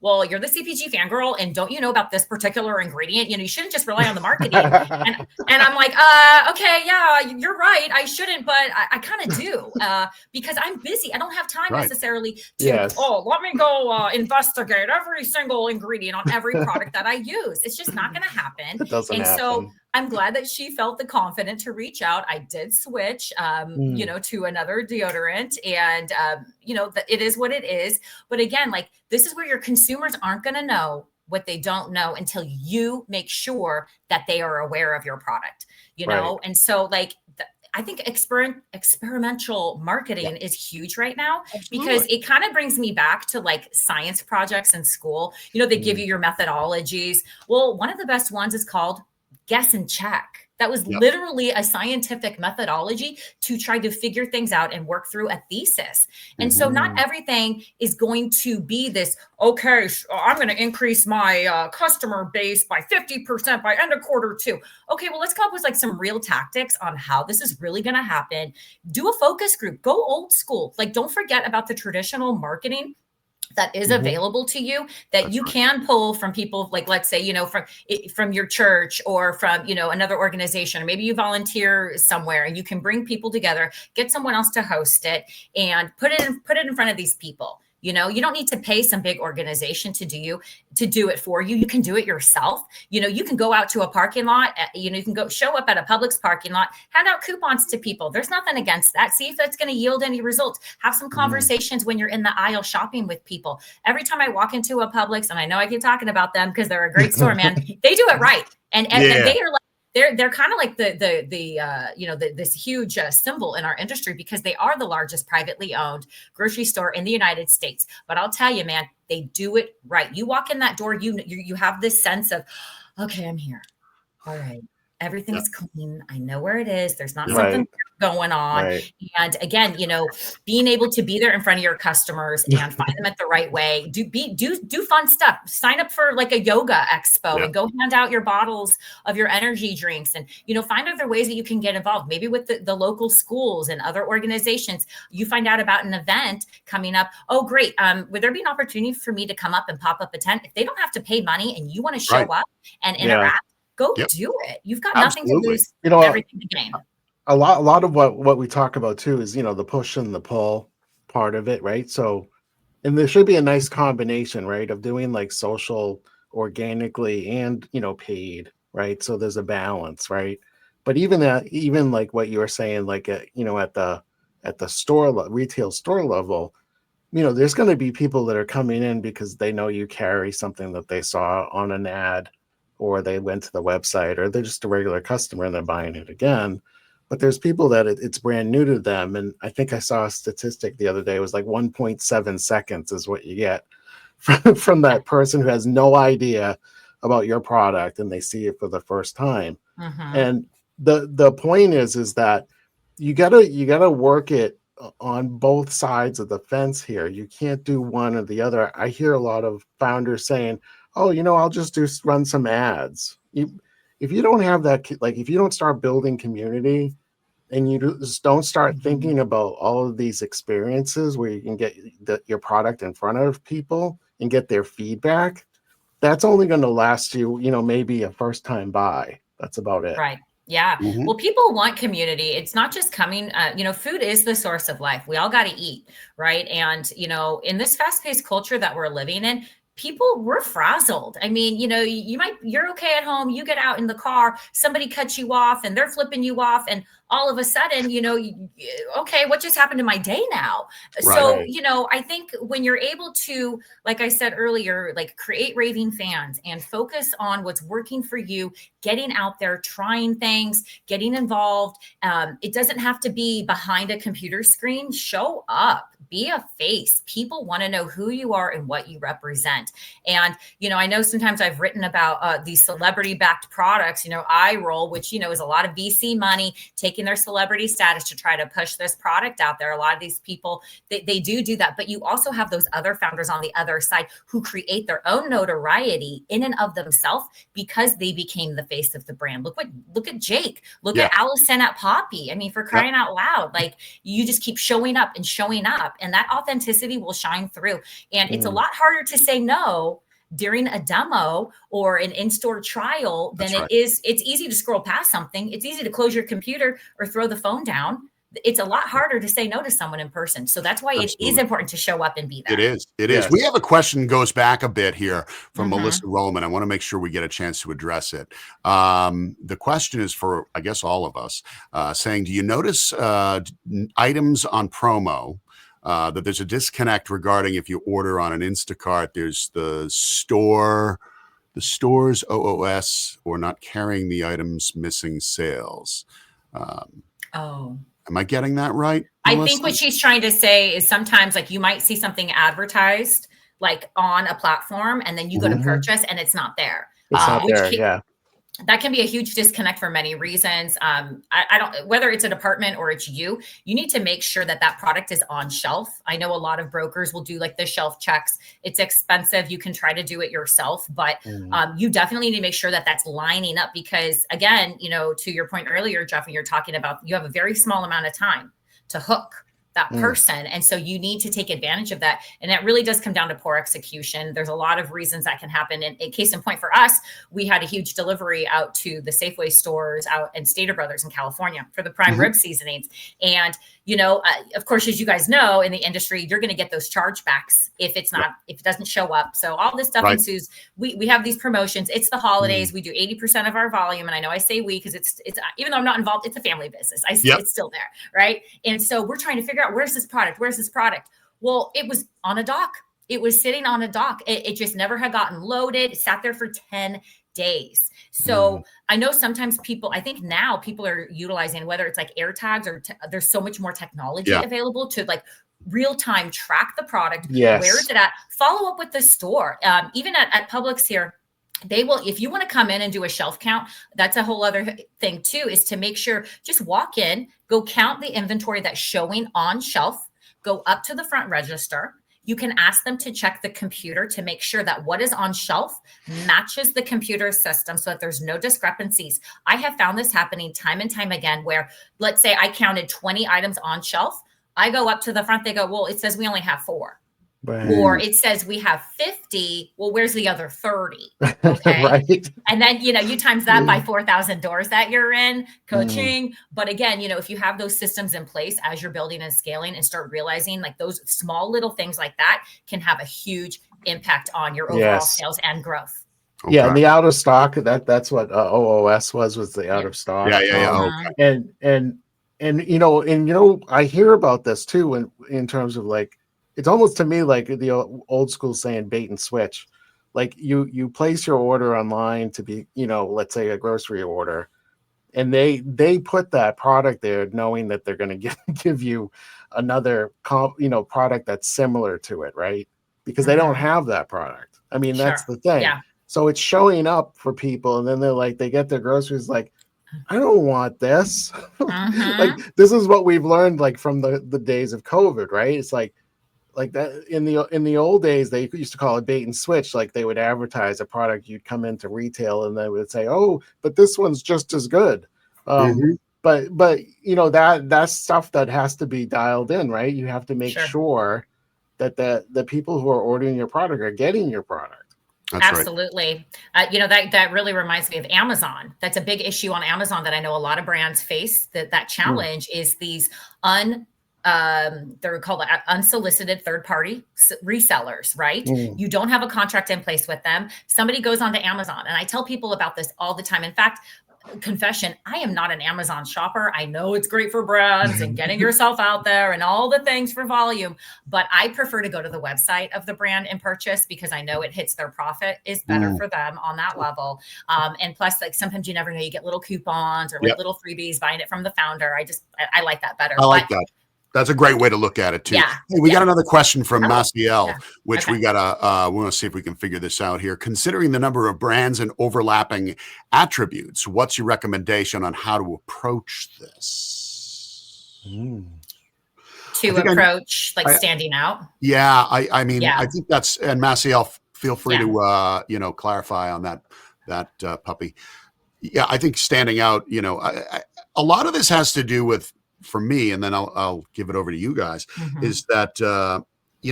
well, you're the CPG fangirl, and don't you know about this particular ingredient? You shouldn't just rely on the marketing. and I'm like, okay, yeah, you're right. I shouldn't, but I kind of do because I'm busy. I don't have time necessarily to, let me go investigate every single ingredient on every product that I use. It's just not going to happen. It doesn't happen. So I'm glad that she felt the confidence to reach out. I did switch, to another deodorant, and it is what it is. But again, this is where your consumers aren't going to know what they don't know until you make sure that they are aware of your product, know? And so I think experimental marketing is huge right now. Absolutely. Because it kind of brings me back to science projects in school. They give you your methodologies. Well, one of the best ones is called Guess and Check. That was literally a scientific methodology to try to figure things out and work through a thesis. And so not everything is going to be this, okay, I'm going to increase my customer base by 50% by end of quarter 2. Okay, well, let's come up with some real tactics on how this is really going to happen. Do a focus group. Go old school. Don't forget about the traditional marketing that is available to you, that you can pull from people, let's say, from your church or from, another organization, or maybe you volunteer somewhere and you can bring people together, get someone else to host it and put it in front of these people. You don't need to pay some big organization to do it for you. You can do it yourself. You can go out to a parking lot. You can go show up at a Publix parking lot, hand out coupons to people. There's nothing against that. See if that's going to yield any results. Have some conversations when you're in the aisle shopping with people. Every time I walk into a Publix, and I know I keep talking about them because they're a great store, man, they do it right. And they are they're kind of like this huge symbol in our industry because they are the largest privately owned grocery store in the United States. But I'll tell you, man, they do it right. You walk in that door, you have this sense of, okay, I'm here. All right. Everything's clean. I know where it is. There's not something going on. Right. And again, being able to be there in front of your customers and find them at the right way, do fun stuff. Sign up for like a yoga expo and go hand out your bottles of your energy drinks and, find other ways that you can get involved. Maybe with the local schools and other organizations, you find out about an event coming up. Oh, great. Would there be an opportunity for me to come up and pop up a tent? If they don't have to pay money and you want to show up and interact, go do it. You've got nothing to lose, everything to gain. A lot of what we talk about too is, the push and the pull part of it, right? So, and there should be a nice combination, right, of doing like social organically and, paid, right? So there's a balance, right? But even like what you were saying, like at the retail store level, there's going to be people that are coming in because they know you carry something that they saw on an ad, or they went to the website, or they're just a regular customer and they're buying it again. But there's people that it's brand new to them. And I think I saw a statistic the other day, it was like 1.7 seconds is what you get from that person who has no idea about your product and they see it for the first time. And the point is that you gotta work it on both sides of the fence here. You can't do one or the other. I hear a lot of founders saying, oh, I'll just run some ads. If you don't have that, like if you don't start building community and you just don't start thinking about all of these experiences where you can get your product in front of people and get their feedback, that's only going to last you, maybe a first time buy. That's about it. Right. Yeah. Well, people want community. It's not just coming, food is the source of life. We all got to eat. Right. And, in this fast paced culture that we're living in, people were frazzled. I mean, you're okay at home. You get out in the car, somebody cuts you off and they're flipping you off. And all of a sudden, okay, what just happened to my day now? Right. So, I think when you're able to, like I said earlier, like create raving fans and focus on what's working for you, getting out there, trying things, getting involved. It doesn't have to be behind a computer screen. Show up, be a face. People want to know who you are and what you represent. And, I know sometimes I've written about these celebrity backed products, iRoll, which, is a lot of VC money taking their celebrity status to try to push this product out there. A lot of these people, they do that. But you also have those other founders on the other side who create their own notoriety in and of themselves because they became the face of the brand. Look at Jake. Look at Allison at Poppy. I mean, for crying out loud, like you just keep showing up and that authenticity will shine through. And it's a lot harder to say no during a demo or an in-store trial than it is. It's easy to scroll past something. It's easy to close your computer or throw the phone down. It's a lot harder to say no to someone in person. So that's why it is important to show up and be there. It is. We have a question goes back a bit here from Melissa Roman. I want to make sure we get a chance to address it. The question is for, I guess, all of us, saying, do you notice items on promo that there's a disconnect regarding if you order on an Instacart, there's the store's OOS or not carrying the items, missing sales. Am I getting that right, Melissa? I think what she's trying to say is sometimes like you might see something advertised like on a platform and then you go to purchase and it's not there. It's not there, that can be a huge disconnect for many reasons. I don't, whether it's a department or it's you need to make sure that that product is on shelf. I know a lot of brokers will do like the shelf checks. It's expensive. You can try to do it yourself, but you definitely need to make sure that that's lining up because again, to your point earlier, Jeff, when you're talking about, you have a very small amount of time to hook that person. And so you need to take advantage of that. And that really does come down to poor execution. There's a lot of reasons that can happen. And in case in point for us, we had a huge delivery out to the Safeway stores out in Stater Brothers in California for the prime rib seasonings. And, of course, as you guys know, in the industry, you're going to get those chargebacks if it's not, if it doesn't show up. So all this stuff ensues. We have these promotions. It's the holidays. We do 80% of our volume. And I know I say we, because it's even though I'm not involved, it's a family business. It's still there. Right. And so we're trying to figure out where's this product? Well, it was on a dock. It was sitting on a dock. It just never had gotten loaded. It sat there for 10 days. So I know sometimes I think now people are utilizing, whether it's like air tags or there's so much more technology available to like real time track the product. Yes. Where is it at? Follow up with the store. Even at Publix here, they will, if you want to come in and do a shelf count, that's a whole other thing too, is to make sure, just walk in, go count the inventory that's showing on shelf, go up to the front register. You can ask them to check the computer to make sure that what is on shelf matches the computer system so that there's no discrepancies. I have found this happening time and time again, where let's say I counted 20 items on shelf. I go up to the front, they go, well, it says we only have 4. Right. Or it says we have 50. Well, where's the other 30? Okay. Right. And then, you times that by 4,000 doors that you're in coaching. But again, if you have those systems in place as you're building and scaling and start realizing like those small little things like that can have a huge impact on your overall sales and growth. Okay. Yeah. And the out of stock, that's what OOS was the out of stock. Yeah. And I hear about this too, in terms of like, it's almost to me like the old school saying bait and switch. Like you place your order online to be, let's say a grocery order, and they put that product there knowing that they're going to give you another product that's similar to it, right? Because they don't have that product. I mean, that's the thing. Yeah. So it's showing up for people, and then they get their groceries like, I don't want this. Like this is what we've learned like from the days of COVID, right? It's like that in the old days, they used to call it bait and switch. Like they would advertise a product, you'd come into retail and they would say, oh, but this one's just as good. But that's stuff that has to be dialed in, right? You have to make sure that the people who are ordering your product are getting your product. That's absolutely. Right. That really reminds me of Amazon. That's a big issue on Amazon that I know a lot of brands face. That challenge is these they're called unsolicited third-party resellers, right? You don't have a contract in place with them. Somebody goes onto Amazon, and I tell people about this all the time. In fact, confession, I am not an Amazon shopper. I know it's great for brands and getting yourself out there and all the things for volume, but I prefer to go to the website of the brand and purchase because I know it hits their profit is better for them on that level. And plus, like sometimes you never know, you get little coupons or like little freebies buying it from the founder. I like that better. I like that. That's a great way to look at it too. Yeah. Hey, we got another question from Maciel, which we want to see if we can figure this out here. Considering the number of brands and overlapping attributes, what's your recommendation on how to approach this? Standing out. Yeah. I mean, I think that's, and Maciel, feel free to, clarify on that puppy. Yeah. I think standing out, a lot of this has to do with, for me, and then I'll give it over to you guys, is that,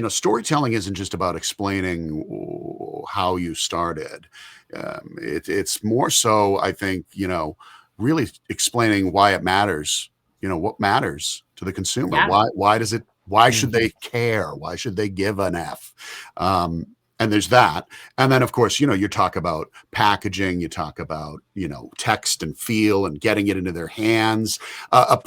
storytelling isn't just about explaining how you started. It's more so, I think, really explaining why it matters, what matters to the consumer. Yeah. Why should they care? Why should they give an F? And there's that. And then, of course, you talk about packaging, you talk about, text and feel and getting it into their hands. A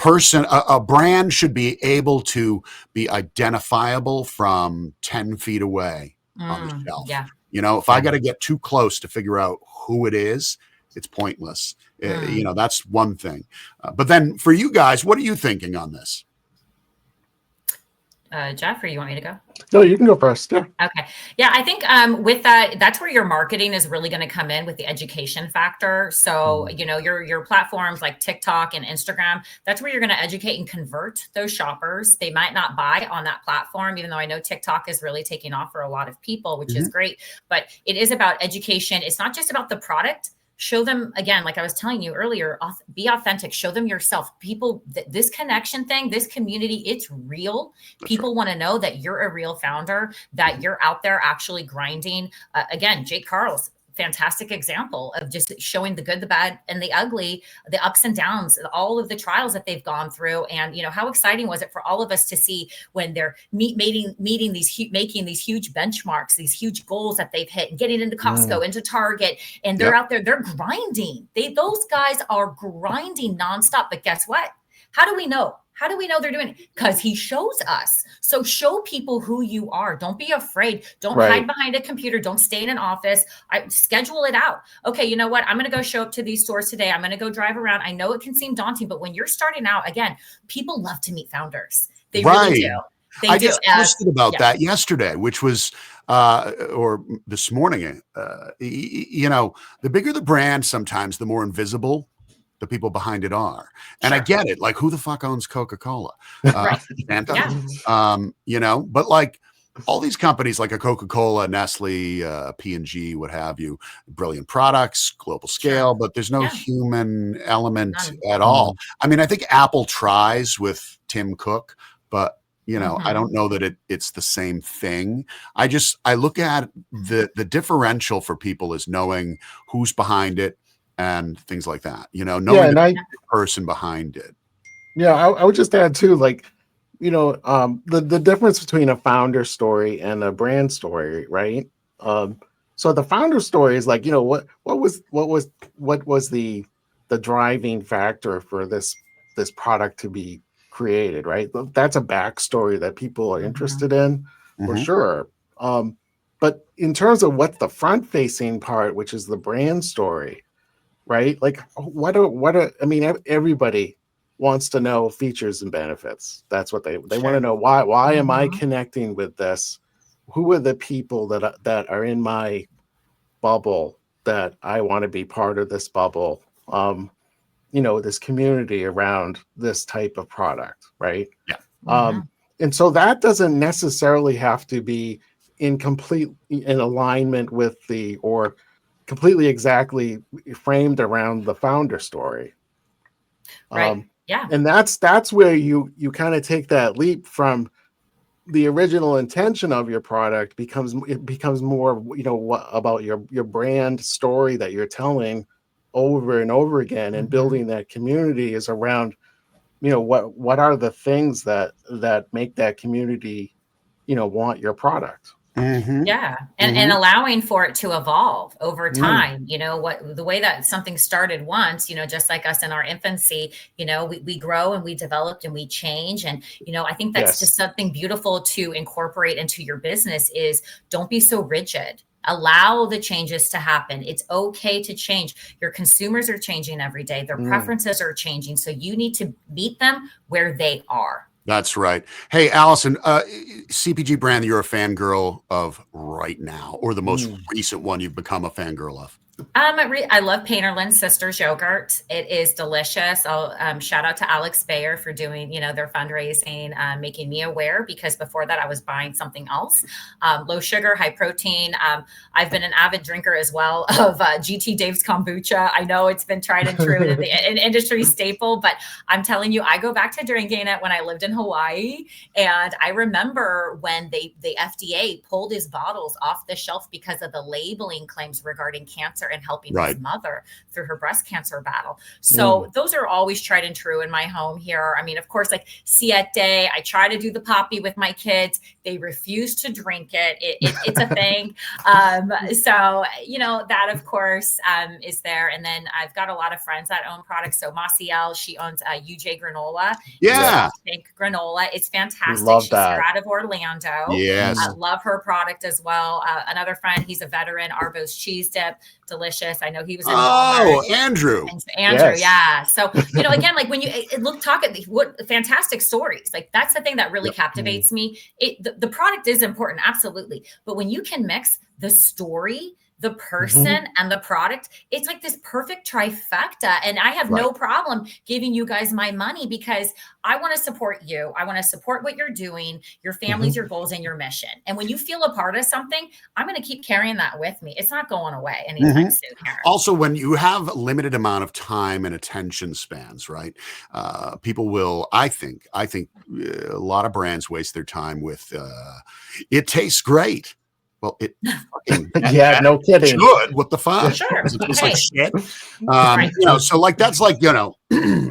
brand should be able to be identifiable from 10 feet away on the shelf. Yeah. If I got to get too close to figure out who it is, it's pointless. That's one thing. But then for you guys, what are you thinking on this? Jeff, or you want me to go? No, you can go first. Yeah. Okay. Yeah, I think with that, that's where your marketing is really going to come in with the education factor. So, your platforms like TikTok and Instagram, that's where you're going to educate and convert those shoppers. They might not buy on that platform, even though I know TikTok is really taking off for a lot of people, which is great. But it is about education. It's not just about the product. Show them, again, like I was telling you earlier, be authentic, show them yourself. People, this connection thing, this community, it's real. People want to know that you're a real founder, that you're out there actually grinding. Again, Jake Carl's fantastic example of just showing the good, the bad, and the ugly, the ups and downs, all of the trials that they've gone through. And, how exciting was it for all of us to see when they're making these huge benchmarks, these huge goals that they've hit and getting into Costco, into Target, and they're out there, they're grinding. Those guys are grinding nonstop. But guess what? How do we know? How do we know they're doing it? Because he shows us. So show people who you are. Don't be afraid. Don't hide behind a computer. Don't stay in an office. Schedule it out. Okay, you know what? I'm going to go show up to these stores today. I'm going to go drive around. I know it can seem daunting, but when you're starting out, again, people love to meet founders. They really do. I just posted about that yesterday, which was, or this morning, you know, the bigger the brand, sometimes the more invisible the people behind it are. And I get it. Like, who the fuck owns Coca-Cola? Fanta? You know, but like all these companies like a Coca-Cola, Nestle, P&G, what have you, brilliant products, global scale, but there's no human element at all. I mean, I think Apple tries with Tim Cook, but you know, I don't know that it's the same thing. I look at the differential for people is knowing who's behind it and things like that. You know, knowing the person behind it. Yeah, I would just add too, like, you know, the difference between a founder story and a brand story, right? So the founder story is like, you know, what was the driving factor for this product to be created, right? That's a backstory that people are interested in, for sure. But in terms of what's the front-facing part, which is the brand story, right? Like, I mean, everybody wants to know features and benefits. That's what they want to know. Why am I connecting with this? Who are the people that are in my bubble that I want to be part of this bubble? You know, this community around this type of product, right? Yeah. And so that doesn't necessarily have to be in alignment with or completely exactly framed around the founder story. Right. And that's where you kind of take that leap from the original intention of your product becomes more, you know, what about your brand story that you're telling over and over again, and building that community is around, you know, what are the things that make that community, you know, want your product. And allowing for it to evolve over time. You know, the way that something started once, you know, just like us in our infancy, you know, we grow and we develop and we change. And, you know, I think that's just something beautiful to incorporate into your business is don't be so rigid. Allow the changes to happen. It's okay to change. Your consumers are changing every day. Their preferences are changing. So you need to meet them where they are. That's right. Hey, Allison, CPG brand that you're a fangirl of right now, or the most recent one you've become a fangirl of? I love Painterland Sisters yogurt. It is delicious. I'll shout out to Alex Bayer for doing, you know, their fundraising, making me aware, because before that I was buying something else. Low sugar, high protein. I've been an avid drinker as well of GT Dave's kombucha. I know it's been tried and true in an industry staple, but I'm telling you, I go back to drinking it when I lived in Hawaii. And I remember when the FDA pulled his bottles off the shelf because of the labeling claims regarding cancer and helping his mother through her breast cancer battle. So those are always tried and true in my home here. I mean, of course, like Siete, I try to do the poppy with my kids. They refuse to drink it. It's a thing. So, you know, that of course is there. And then I've got a lot of friends that own products. So Maciel, she owns UJ Granola. Yeah. Pink granola. It's fantastic. Love She's that. out of Orlando. Yes. I love her product as well. Another friend, he's a veteran, Arbo's Cheese Dip. Delicious. I know he was in Walmart. Andrew. Andrew, yeah. So, you know, again, like when you talk at what fantastic stories, like that's the thing that really captivates me. The product is important, absolutely. But when you can mix the story, the person and the product, it's like this perfect trifecta. And I have no problem giving you guys my money because I want to support you. I want to support what you're doing, your families, your goals, and your mission. And when you feel a part of something, I'm going to keep carrying that with me. It's not going away anytime soon here. Also, when you have a limited amount of time and attention spans, right? People will, I think a lot of brands waste their time with, it tastes great. Well, it fucking no kidding. Good. What the fuck? Sure. It tastes like shit. You know, so like that's like, you know,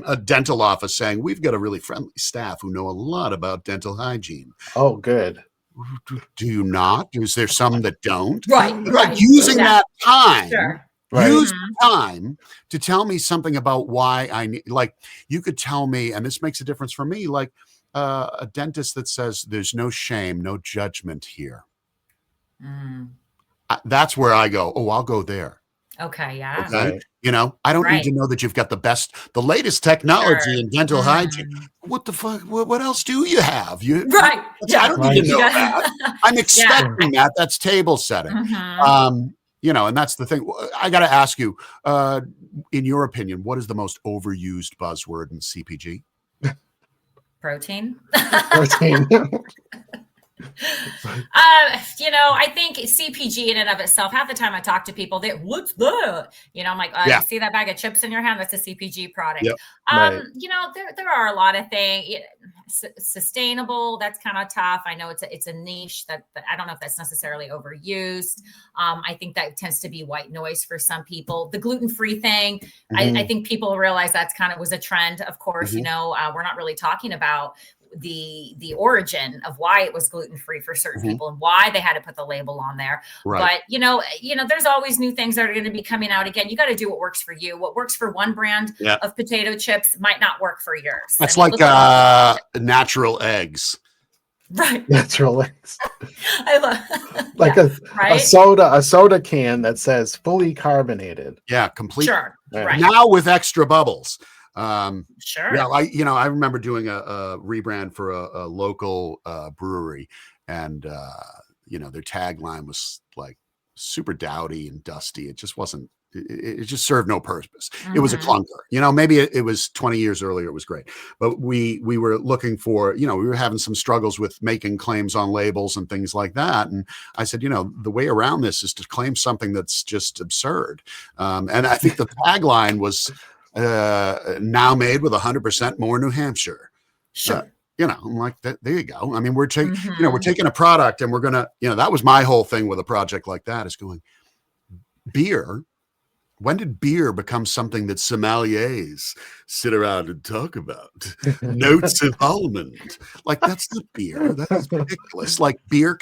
a dental office saying we've got a really friendly staff who know a lot about dental hygiene. Oh, good. Do you not? Is there some that don't? Right. Like using that time Right. Use the time to tell me something about why I need, like, you could tell me, and this makes a difference for me, like a dentist that says there's no shame, no judgment here. That's where I go, oh, I'll go there. Okay, yeah. Okay. Right. You know, I don't need to know that you've got the latest technology in dental hygiene. What the fuck? What else do you have? Right. I don't need to know that. I'm expecting that. That's table setting. You know, and that's the thing. I got to ask you, in your opinion, what is the most overused buzzword in CPG? Protein. Protein. You know, I think CPG in and of itself, half the time I talk to people, what's that? You know, I'm like, you see that bag of chips in your hand? That's a CPG product. Yep. You know, there are a lot of things. Sustainable, that's kind of tough. I know it's a niche that I don't know if that's necessarily overused. I think that tends to be white noise for some people. The gluten-free thing, I think people realize that's kind of was a trend. Of course, you know, we're not really talking about the origin of why it was gluten-free for certain people and why they had to put the label on there. Right. But you know, there's always new things that are going to be coming out again. You got to do what works for you. What works for one brand of potato chips might not work for yours. That's like natural eggs. Right. Natural eggs. I love like a soda can that says fully carbonated. Yeah, complete. Sure. Right. Now with extra bubbles. Sure. Yeah, I remember doing a rebrand for a local brewery, and their tagline was like super dowdy and dusty. It just wasn't. It just served no purpose. It was a clunker. You know, maybe it was 20 years earlier. It was great, but we were looking for. You know, we were having some struggles with making claims on labels and things like that. And I said, the way around this is to claim something that's just absurd. And I think the tagline was. Now made with 100% more New Hampshire. Sure. I'm like that. There you go. I mean, we're taking, we're taking a product and we're going to, that was my whole thing with a project like that is going beer. When did beer become something that sommeliers sit around and talk about? Notes of almond. Like, that's not beer. That's ridiculous. Like, beer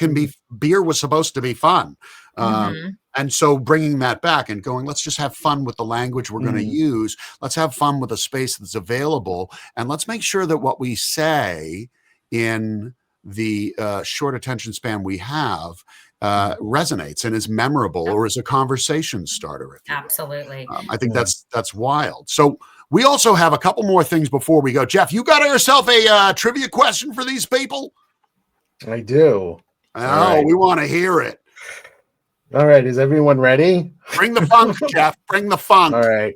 was supposed to be fun. And so bringing that back and going, let's just have fun with the language we're going to use. Let's have fun with the space that's available. And let's make sure that what we say in the short attention span we have resonates and is memorable or is a conversation starter. Absolutely. I think that's wild. So we also have a couple more things before we go. Jeff, you got yourself a trivia question for these people? I do. Oh, we want to hear it. All right. Is everyone ready? Bring the funk, Jeff. Bring the funk. All right.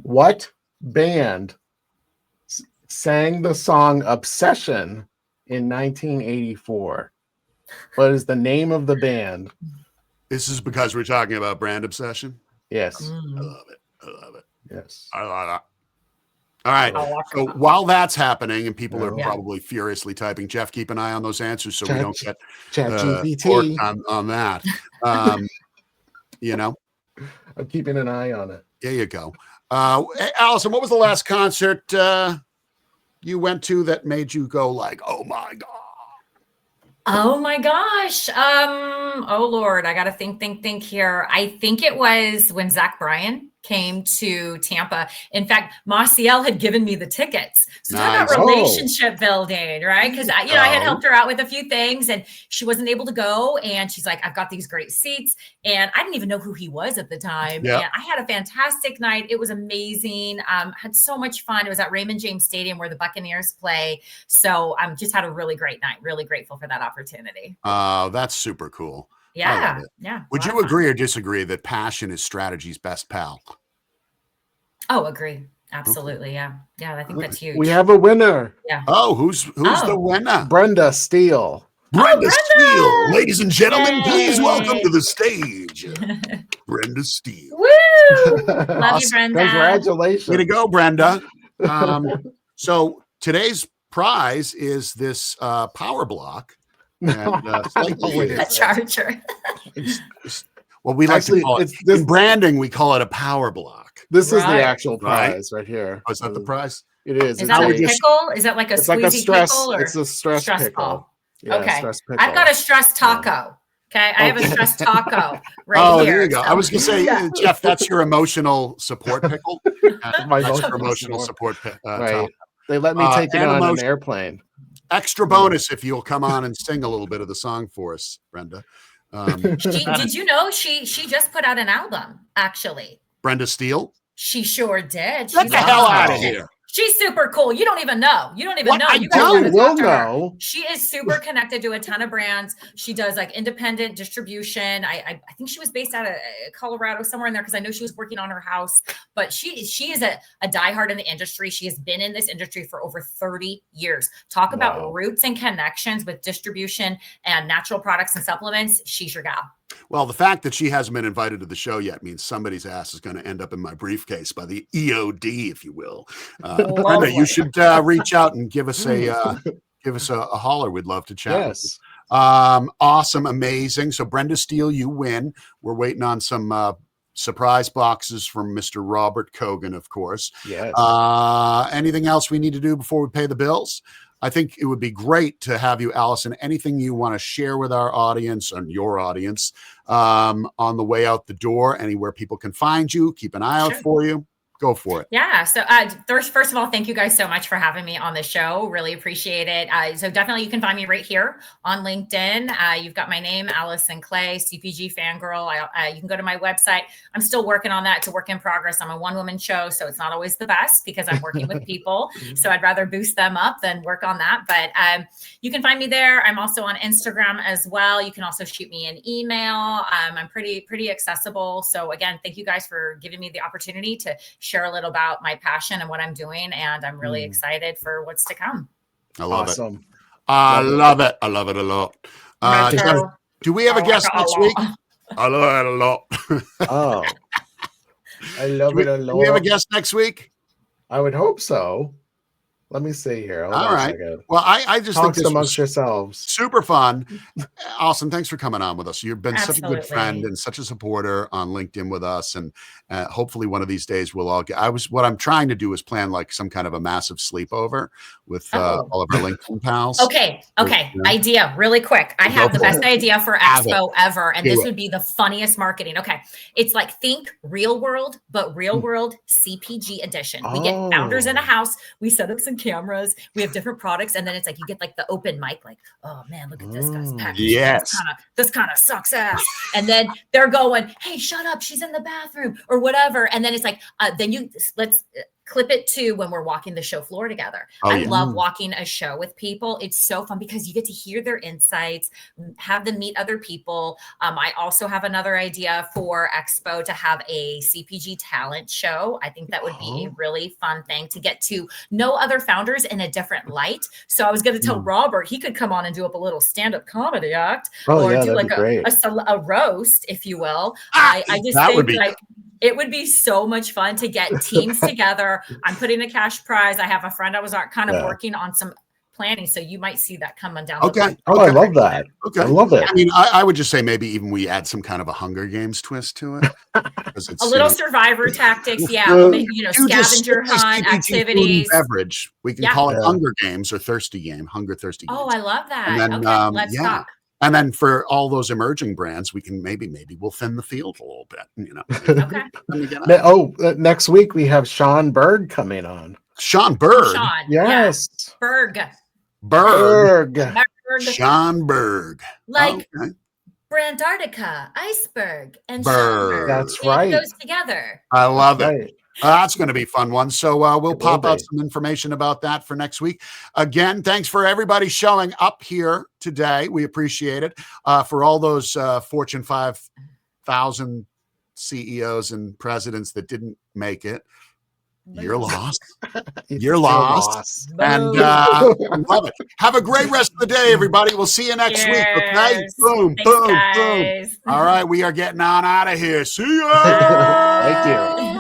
What band sang the song Obsession in 1984? What is the name of the band? This is because we're talking about brand obsession? Yes. I love it. I love it. Yes. I love it. All right. So while that's happening and people are probably furiously typing, Jeff, keep an eye on those answers so we don't get ChatGPT on that. I'm keeping an eye on it. There you go. Allison, what was the last concert you went to that made you go like, oh my God? Oh my gosh. Oh Lord, I got to think here. I think it was when Zach Bryan came to Tampa. In fact, Marciel had given me the tickets. So talk about relationship building, right? Because I had helped her out with a few things and she wasn't able to go. And she's like, I've got these great seats. And I didn't even know who he was at the time. Yep. And I had a fantastic night. It was amazing. Had so much fun. It was at Raymond James Stadium where the Buccaneers play. So just had a really great night. Really grateful for that opportunity. That's super cool. Yeah. Yeah. Would you agree or disagree that passion is strategy's best pal? Oh, agree. Absolutely. Yeah. Yeah. I think that's huge. We have a winner. Yeah. Oh, who's the winner? Brenda Steele. Brenda Steele. Ladies and gentlemen, please welcome to the stage. Brenda Steele. Woo! Love you, Brenda. Congratulations. Way to go, Brenda. So today's prize is this power block. And, a charger. Well, we like to call it in branding. We call it a power block. This is the actual prize right here. Oh, is that the prize? It is. Is that a pickle? Is that like a squeezy stress? pickle? Or it's a stress pickle. Ball? Yeah, okay. Stress pickle. I've got a stress taco. Okay, I have a stressed taco here. There you go. so. I was going to say, Jeff, that's your emotional support pickle. My that's your emotional support right. They let me take it on an airplane. Extra bonus if you'll come on and sing a little bit of the song for us, Brenda. Did you know she just put out an album, actually? Brenda Steele? She sure did. Get the hell out of here. She's super cool. You don't even know. You don't even know. I You guys will know. She is super connected to a ton of brands. She does like independent distribution. I think she was based out of Colorado, somewhere in there, because I know she was working on her house. But she is a diehard in the industry. She has been in this industry for over 30 years. Talk about roots and connections with distribution and natural products and supplements. She's your gal. Well, the fact that she hasn't been invited to the show yet means somebody's ass is going to end up in my briefcase by the EOD, if you will. Brenda, you should reach out and give us a holler. We'd love to chat. Yes. Awesome, amazing. So Brenda Steele, you win. We're waiting on some surprise boxes from Mr. Robert Cogan, of course. Yes. Anything else we need to do before we pay the bills? I think it would be great to have you, Allison. Anything you want to share with our audience and your audience on the way out the door, anywhere people can find you, keep an eye out for you. Go for it. Yeah. So first of all, thank you guys so much for having me on the show. Really appreciate it. So definitely you can find me right here on LinkedIn. You've got my name, Allison Clay, CPG fangirl. You can go to my website. I'm still working on that. It's a work in progress. I'm a one-woman show, so it's not always the best because I'm working with people. So I'd rather boost them up than work on that. But you can find me there. I'm also on Instagram as well. You can also shoot me an email. I'm pretty accessible. So again, thank you guys for giving me the opportunity to share a little about my passion and what I'm doing. And I'm really excited for what's to come. I love it. I love it. I love it a lot. Do we have a guest next week? I love it a lot. Oh, I love it a lot. Do we have a guest next week? I would hope so. Let me see here. Hold on a second. Well, I just think this amongst yourselves. Super fun. Awesome. Thanks for coming on with us. You've been such a good friend and such a supporter on LinkedIn with us. And hopefully one of these days we'll all get, what I'm trying to do is plan like some kind of a massive sleepover with all of our LinkedIn pals. Okay. Idea really quick. I have the best idea for Expo ever. And this would be the funniest marketing. Okay. It's like think real world, but real world CPG edition. We get founders in a house. We set up some cameras, we have different products, and then it's like you get like the open mic, like, oh man, look at this guy's package. Yes, this kind of sucks ass. And then they're going, hey, shut up, she's in the bathroom or whatever. And then it's like, let's clip it to when we're walking the show floor together. I love walking a show with people. It's so fun because you get to hear their insights, have them meet other people. I also have another idea for Expo to have a CPG talent show. I think that would be a really fun thing to get to know other founders in a different light. So I was going to tell Robert he could come on and do up a little stand-up comedy act or do like a roast, if you will. I just think like it would be so much fun to get teams together. I'm putting a cash prize. I have a friend I was kind of working on some planning, so you might see that coming down. Okay. I love that. Okay. I love it. I mean, I would just say maybe even we add some kind of a Hunger Games twist to it. It's, a little survivor tactics. Yeah. Scavenger hunt activities. Beverage. We can call it Hunger Games or Thirsty Game. Thirsty Games. Oh, I love that. And then, let's talk. And then for all those emerging brands, we can maybe we'll thin the field a little bit, Okay. Next week we have Sean Berg coming on. Sean Berg. Yes. Yeah. Berg. Sean Berg. Like Brandartica, iceberg, and Berg. That's right. It goes together. I love it. That's going to be a fun one. So we'll pop out some information about that for next week. Again, thanks for everybody showing up here today. We appreciate it. For all those Fortune 5000 CEOs and presidents that didn't make it, you're lost. You're lost. And I love it. Have a great rest of the day, everybody. We'll see you next week. Okay. Boom, boom, boom. All right. We are getting on out of here. See ya. Thank you.